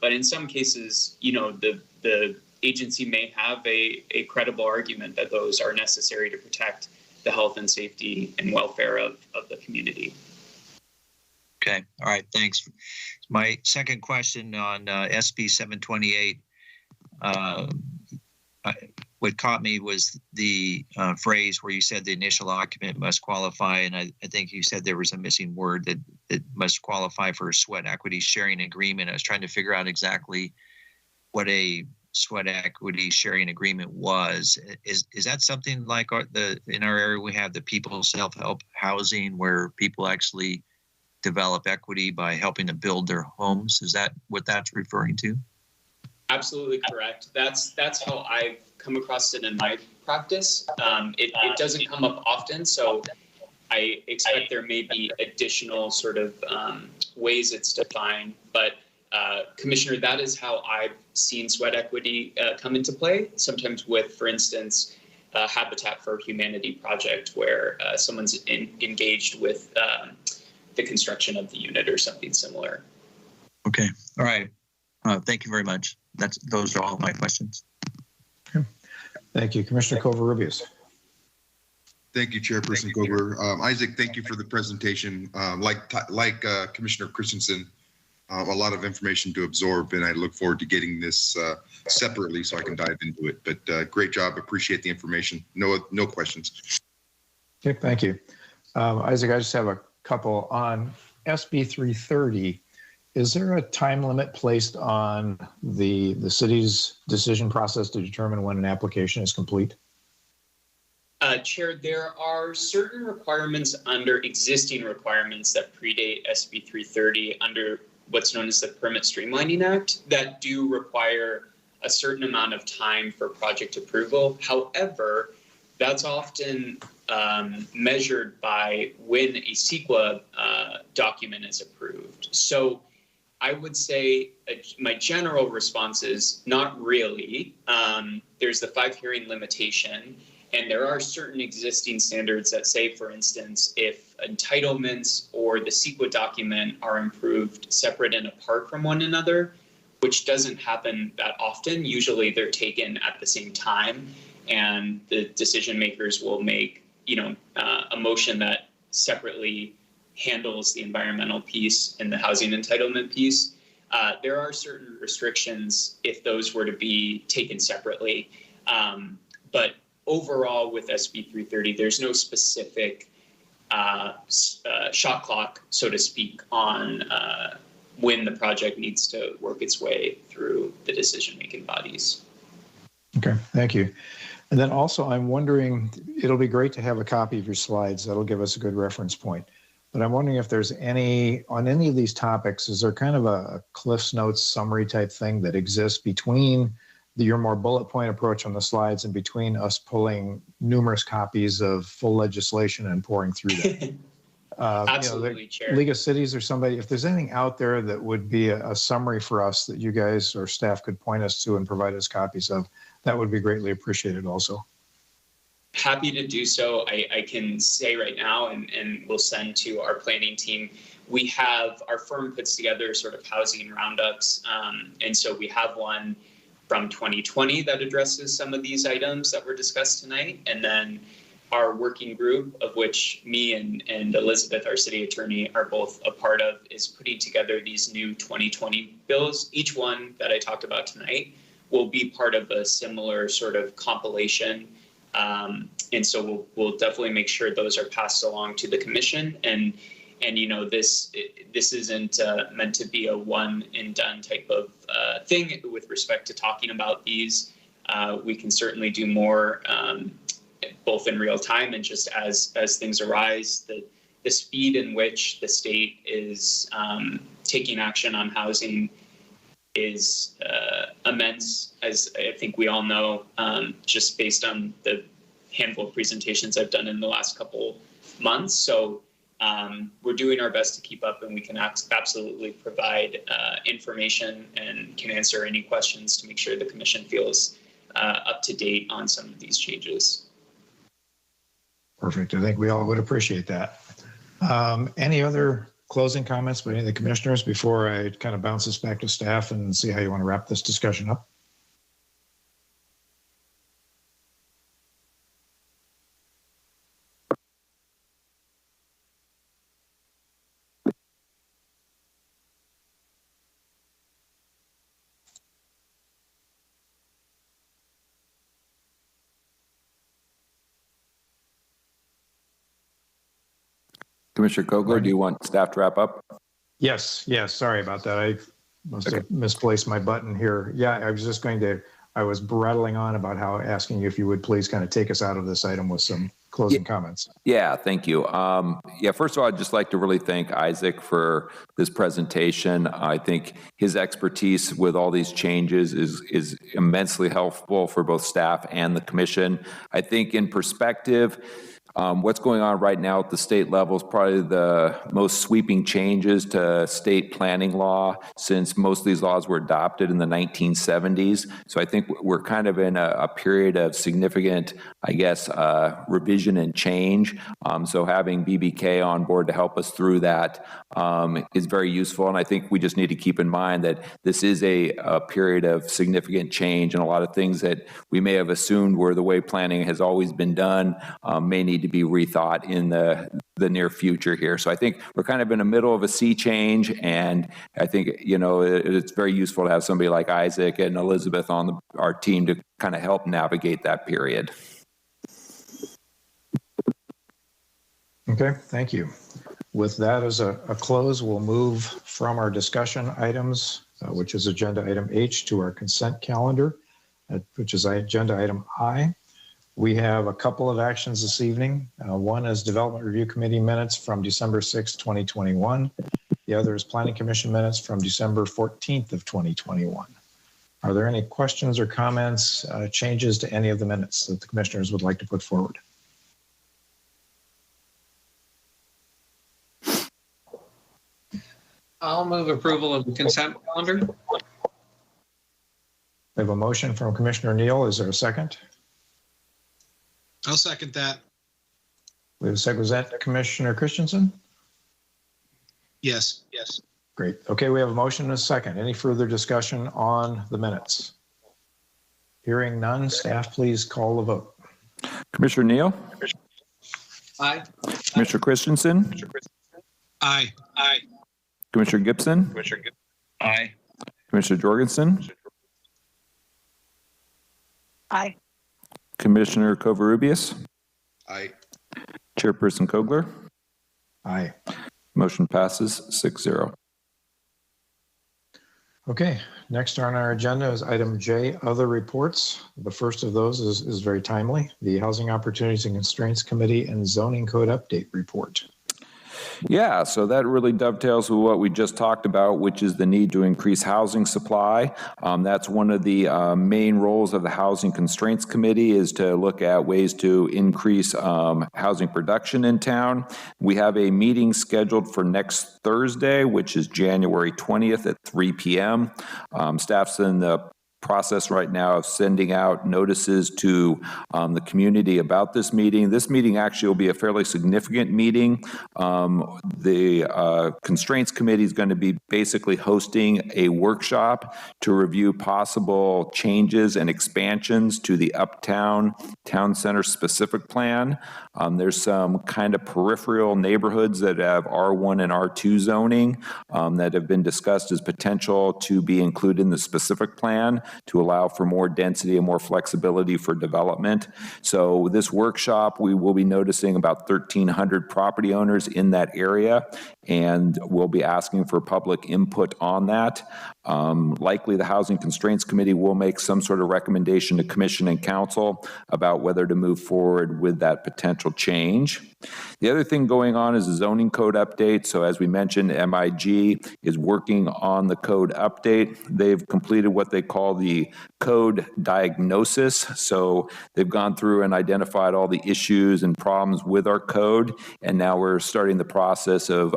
But in some cases, you know, the agency may have a credible argument that those are necessary to protect the health and safety and welfare of the community. Okay. All right. Thanks. My second question on SB 728, what caught me was the phrase where you said the initial occupant must qualify, and I think you said there was a missing word that must qualify for a sweat equity sharing agreement. I was trying to figure out exactly what a sweat equity sharing agreement was. Is that something like in our area we have the people self-help housing where people actually develop equity by helping to build their homes? Is that what that's referring to? Absolutely correct. That's how I've come across it in my practice. It doesn't come up often, so I expect there may be additional sort of ways it's defined. But Commissioner, that is how I've seen sweat equity come into play. Sometimes with, for instance, a Habitat for Humanity project where someone's engaged with the construction of the unit or something similar. Okay. All right. Thank you very much. Those are all my questions. Okay. Thank you. Commissioner Covarrubias. Thank you, Chairperson Gober. Isaac, thank you for the presentation. Like Commissioner Christensen, a lot of information to absorb, and I look forward to getting this separately so I can dive into it. But great job. Appreciate the information. No questions. Okay, thank you. Isaac, I just have a couple on SB 330. Is there a time limit placed on the city's decision process to determine when an application is complete? Chair, there are certain requirements under existing requirements that predate SB 330 under what's known as the Permit Streamlining Act that do require a certain amount of time for project approval. However, that's often measured by when a CEQA document is approved. So I would say my general response is not really. There's the 5 hearing limitation, and there are certain existing standards that say, for instance, if entitlements or the CEQA document are improved separate and apart from one another, which doesn't happen that often. Usually they're taken at the same time, and the decision makers will make, a motion that separately handles the environmental piece and the housing entitlement piece. There are certain restrictions if those were to be taken separately. But overall with SB 330, there's no specific shot clock, so to speak, on when the project needs to work its way through the decision-making bodies. Okay, thank you. And then also I'm wondering, it'll be great to have a copy of your slides. That'll give us a good reference point. But I'm wondering if there's on any of these topics, is there kind of a Cliff's Notes summary type thing that exists between your more bullet point approach on the slides and between us pulling numerous copies of full legislation and pouring through that? Absolutely, Chair. League of Cities or somebody, if there's anything out there that would be a summary for us that you guys or staff could point us to and provide us copies of, that would be greatly appreciated also. Happy to do so. I can say right now, and we'll send to our planning team, we have, our firm puts together sort of housing roundups. And so we have one from 2020 that addresses some of these items that were discussed tonight. And then our working group, of which me and Elizabeth, our city attorney, are both a part of, is putting together these new 2020 bills. Each one that I talked about tonight will be part of a similar sort of compilation. And so we'll definitely make sure those are passed along to the commission. And this isn't meant to be a one and done type of thing with respect to talking about these. We can certainly do more, both in real time and just as things arise. The speed in which the state is taking action on housing is immense, as I think we all know, just based on the handful of presentations I've done in the last couple months. So we're doing our best to keep up, and we can absolutely provide information and can answer any questions to make sure the commission feels up to date on some of these changes. Perfect. I think we all would appreciate that. Any other closing comments by any of the commissioners before I kind of bounce this back to staff and see how you want to wrap this discussion up? Commissioner Kogler, do you want staff to wrap up? Yes. Sorry about that. I must have misplaced my button here. Yeah, I was rattling on about asking you if you would please kind of take us out of this item with some closing comments. Yeah, thank you. First of all, I'd just like to really thank Isaac for this presentation. I think his expertise with all these changes is immensely helpful for both staff and the commission. I think in perspective, what's going on right now at the state level is probably the most sweeping changes to state planning law since most of these laws were adopted in the 1970s. So I think we're kind of in a period of significant, revision and change. So having BBK on board to help us through that is very useful. And I think we just need to keep in mind that this is a period of significant change, and a lot of things that we may have assumed were the way planning has always been done may need need to be rethought in the near future here. So I think we're kind of in the middle of a sea change, and I think, it's very useful to have somebody like Isaac and Elizabeth on our team to kind of help navigate that period. Okay, thank you. With that as a close, we'll move from our discussion items, which is agenda item H, to our consent calendar, which is agenda item I. We have a couple of actions this evening. One is Development Review Committee minutes from December 6, 2021. The other is Planning Commission minutes from December 14th of 2021. Are there any questions or comments, changes to any of the minutes that the commissioners would like to put forward? I'll move approval of the consent calendar. We have a motion from Commissioner Neal. Is there a second? I'll second that. We have a second. Was that Commissioner Christensen? Yes. Great. Okay, we have a motion and a second. Any further discussion on the minutes? Hearing none, staff, please call the vote. Commissioner Neal? Aye. Commissioner Christensen? Aye. Commissioner Gibson? Aye. Commissioner Jorgensen? Aye. Commissioner Covarrubias? Aye. Chairperson Kogler? Aye. Motion passes 6-0. Okay, next on our agenda is item J, other reports. The first of those is very timely, the Housing Opportunities and Constraints Committee and Zoning Code Update Report. Yeah, so that really dovetails with what we just talked about, which is the need to increase housing supply. That's one of the main roles of the Housing Constraints Committee, is to look at ways to increase housing production in town. We have a meeting scheduled for next Thursday, which is January 20th at 3 p.m. Staff's in the process right now of sending out notices to the community about this meeting. This meeting actually will be a fairly significant meeting. The Constraints Committee is going to be basically hosting a workshop to review possible changes and expansions to the Uptown Town Center specific plan. There's some kind of peripheral neighborhoods that have R1 and R2 zoning that have been discussed as potential to be included in the specific plan to allow for more density and more flexibility for development. So this workshop, we will be noticing about 1,300 property owners in that area, and we'll be asking for public input on that. Likely the Housing Constraints Committee will make some sort of recommendation to Commission and Council about whether to move forward with that potential change. The other thing going on is a zoning code update. So as we mentioned, MIG is working on the code update. They've completed what they call the code diagnosis. So they've gone through and identified all the issues and problems with our code. And now we're starting the process of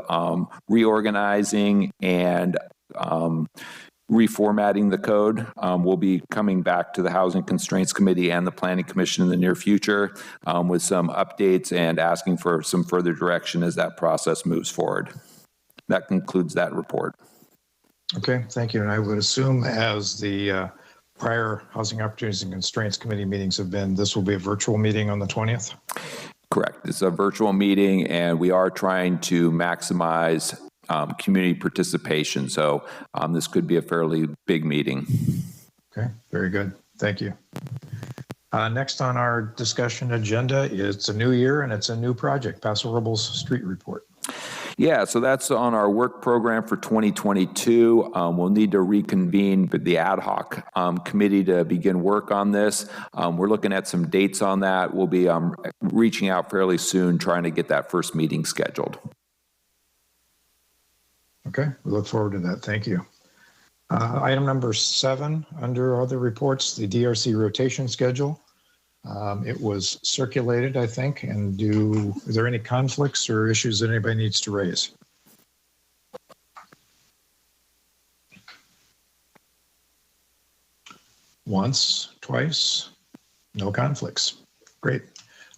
reorganizing and reformatting the code. We'll be coming back to the Housing Constraints Committee and the Planning Commission in the near future with some updates and asking for some further direction as that process moves forward. That concludes that report. Okay, thank you. And I would assume, as the prior Housing Opportunities and Constraints Committee meetings have been, this will be a virtual meeting on the 20th? Correct. It's a virtual meeting, and we are trying to maximize community participation. So this could be a fairly big meeting. Okay, very good. Thank you. Next on our discussion agenda, it's a new year and it's a new project, Paso Robles Street Report. Yeah, so that's on our work program for 2022. We'll need to reconvene the ad hoc committee to begin work on this. We're looking at some dates on that. We'll be reaching out fairly soon, trying to get that first meeting scheduled. Okay, we look forward to that. Thank you. Item number 7, under other reports, the DRC rotation schedule. It was circulated, I think, and is there any conflicts or issues that anybody needs to raise? Once, twice, no conflicts. Great.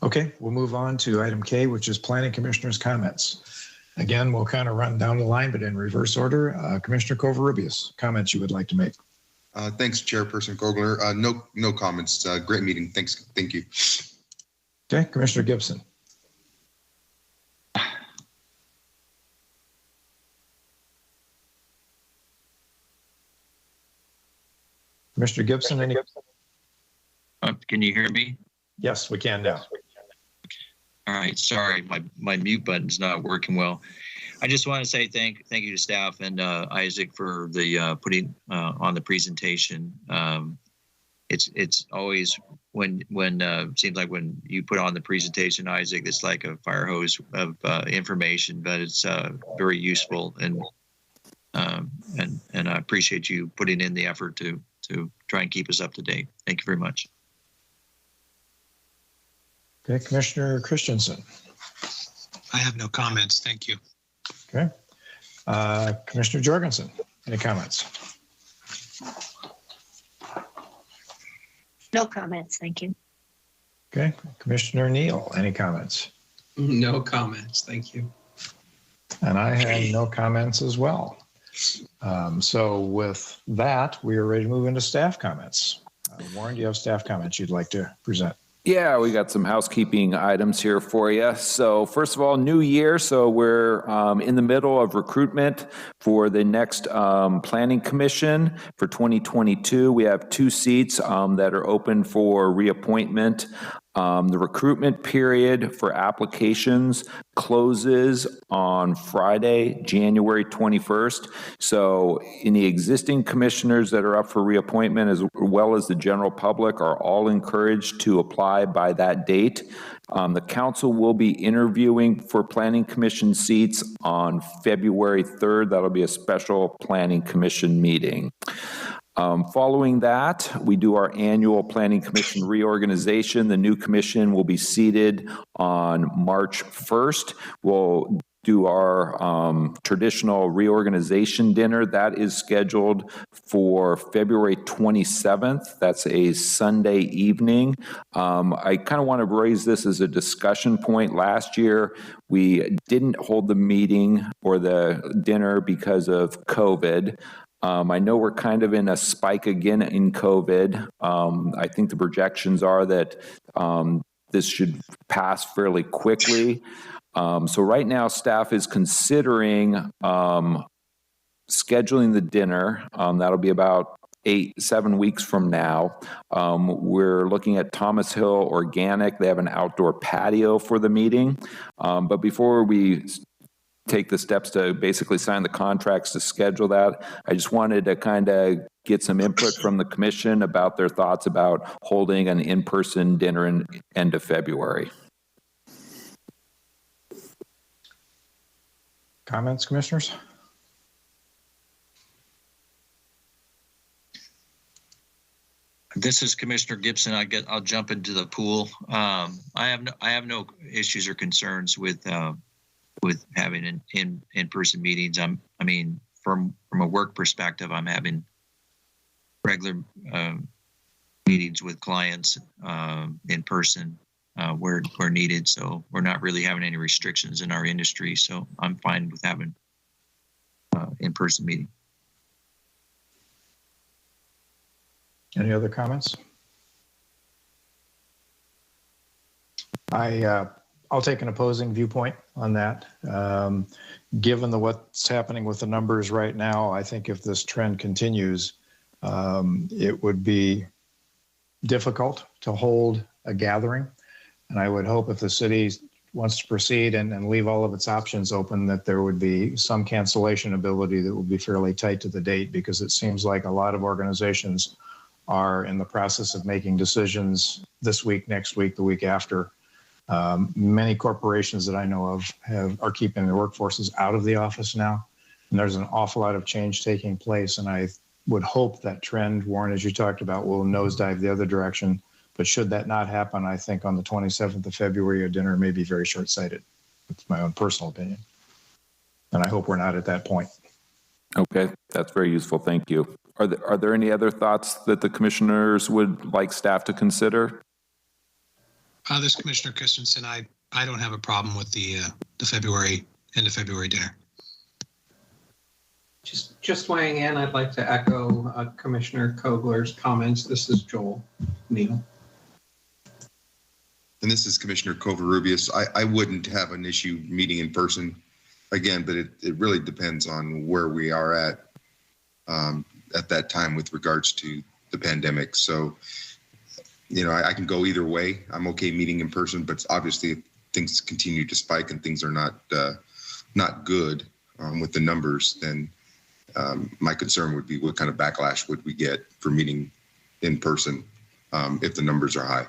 Okay, we'll move on to item K, which is Planning Commissioner's comments. Again, we'll kind of run down the line, but in reverse order. Commissioner Covarrubias, comments you would like to make? Thanks, Chairperson Kogler. No comments. Great meeting. Thanks. Thank you. Okay, Commissioner Gibson. Commissioner Gibson, any? Can you hear me? Yes, we can now. All right, sorry, my mute button's not working well. I just want to say thank you to staff and Isaac for the putting on the presentation. It's always when it seems like when you put on the presentation, Isaac, it's like a fire hose of information, but it's very useful, and I appreciate you putting in the effort to try and keep us up to date. Thank you very much. Okay, Commissioner Christensen. I have no comments. Thank you. Okay. Commissioner Jorgensen, any comments? No comments, thank you. Okay. Commissioner Neal, any comments? No comments, thank you. And I have no comments as well. So with that, we are ready to move into staff comments. Warren, do you have staff comments you'd like to present? Yeah, we got some housekeeping items here for you. So first of all, new year. So we're in the middle of recruitment for the next Planning Commission for 2022. We have 2 seats that are open for reappointment. The recruitment period for applications closes on Friday, January 21st. So any existing commissioners that are up for reappointment, as well as the general public, are all encouraged to apply by that date. The council will be interviewing for Planning Commission seats on February 3rd. That'll be a special Planning Commission meeting. Following that, we do our annual Planning Commission reorganization. The new commission will be seated on March 1st. We'll do our traditional reorganization dinner. That is scheduled for February 27th. That's a Sunday evening. I kind of want to raise this as a discussion point. Last year, we didn't hold the meeting or the dinner because of COVID. I know we're kind of in a spike again in COVID. I think the projections are that this should pass fairly quickly. So right now, staff is considering scheduling the dinner. That'll be about 7 weeks from now. We're looking at Thomas Hill Organic. They have an outdoor patio for the meeting. But before we take the steps to basically sign the contracts to schedule that, I just wanted to kind of get some input from the commission about their thoughts about holding an in-person dinner in end of February. Comments, commissioners? This is Commissioner Gibson. I'll jump into the pool. I have no issues or concerns with having in-person meetings. I mean, from a work perspective, I'm having regular meetings with clients in person where needed. So we're not really having any restrictions in our industry. So I'm fine with having in-person meeting. Any other comments? I'll take an opposing viewpoint on that. Given what's happening with the numbers right now, I think if this trend continues, it would be difficult to hold a gathering. And I would hope if the city wants to proceed and leave all of its options open, that there would be some cancellation ability that would be fairly tight to the date, because it seems like a lot of organizations are in the process of making decisions this week, next week, the week after. Many corporations that I know of are keeping their workforces out of the office now, and there's an awful lot of change taking place. And I would hope that trend, Warren, as you talked about, will nosedive the other direction. But should that not happen, I think on the 27th of February, a dinner may be very short-sighted. It's my own personal opinion, and I hope we're not at that point. Okay, that's very useful. Thank you. Are there any other thoughts that the commissioners would like staff to consider? This is Commissioner Christensen. I don't have a problem with the February, end of February dinner. Just weighing in, I'd like to echo Commissioner Kogler's comments. This is Joel Neal. And this is Commissioner Covarrubias. I wouldn't have an issue meeting in person again, but it really depends on where we are at that time with regards to the pandemic. So, I can go either way. I'm okay meeting in person, but obviously if things continue to spike and things are not good with the numbers, then my concern would be what kind of backlash would we get for meeting in person if the numbers are high.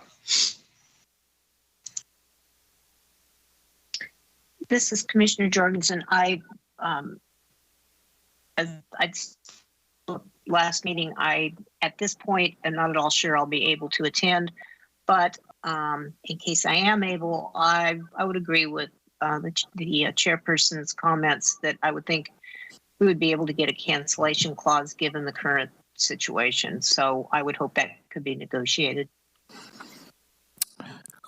This is Commissioner Jorgensen. Last meeting, at this point, I'm not at all sure I'll be able to attend, but in case I am able, I would agree with the chairperson's comments that I would think we would be able to get a cancellation clause given the current situation. So I would hope that could be negotiated.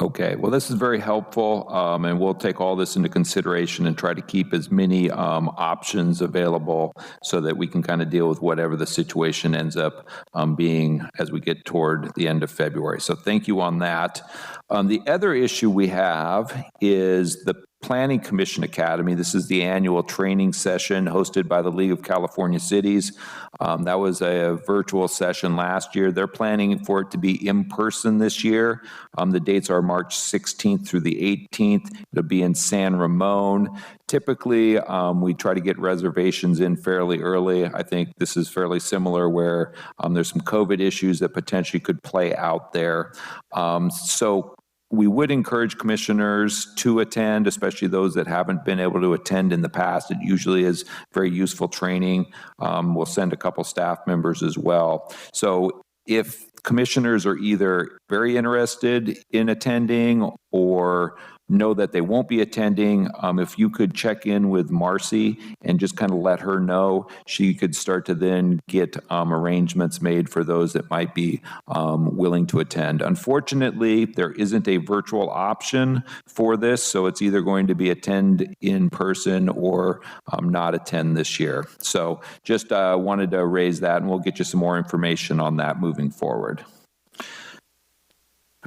Okay, well, this is very helpful, and we'll take all this into consideration and try to keep as many options available so that we can kind of deal with whatever the situation ends up being as we get toward the end of February. So thank you on that. The other issue we have is the Planning Commission Academy. This is the annual training session hosted by the League of California Cities. That was a virtual session last year. They're planning for it to be in person this year. The dates are March 16th through the 18th. It'll be in San Ramon. Typically, we try to get reservations in fairly early. I think this is fairly similar where there's some COVID issues that potentially could play out there. So we would encourage commissioners to attend, especially those that haven't been able to attend in the past. It usually is very useful training. We'll send a couple staff members as well. So if commissioners are either very interested in attending or know that they won't be attending, if you could check in with Marcy and just kind of let her know, she could start to then get arrangements made for those that might be willing to attend. Unfortunately, there isn't a virtual option for this, so it's either going to be attend in person or not attend this year. So just wanted to raise that, and we'll get you some more information on that moving forward.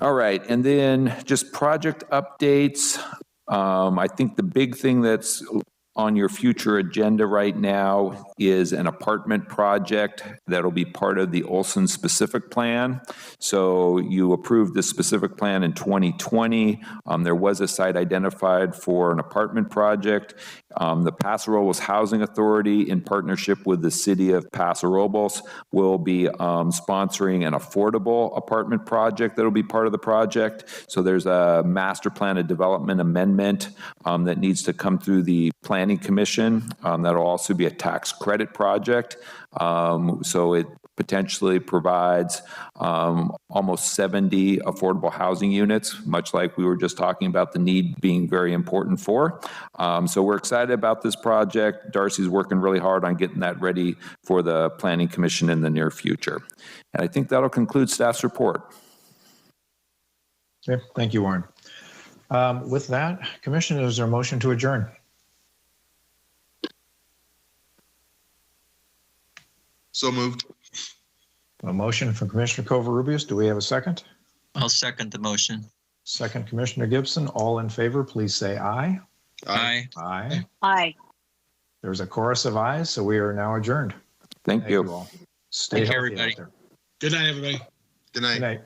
All right, and then just project updates. I think the big thing that's on your future agenda right now is an apartment project that'll be part of the Olson specific plan. So you approved the specific plan in 2020. There was a site identified for an apartment project. The Paso Robles Housing Authority, in partnership with the city of Paso Robles, will be sponsoring an affordable apartment project that'll be part of the project. So there's a master plan of development amendment that needs to come through the Planning Commission. That'll also be a tax credit project. So it potentially provides almost 70 affordable housing units, much like we were just talking about the need being very important for. So we're excited about this project. Darcy's working really hard on getting that ready for the Planning Commission in the near future. And I think that'll conclude staff's report. Okay, thank you, Warren. With that, Commissioner, is there a motion to adjourn? So moved. A motion from Commissioner Covarrubias. Do we have a second? I'll second the motion. Second, Commissioner Gibson. All in favor, please say aye. Aye. Aye. Aye. There's a chorus of ayes, so we are now adjourned. Thank you. all. Stay Thank you, healthy everybody. out there. Good night, everybody. Good night. Good night.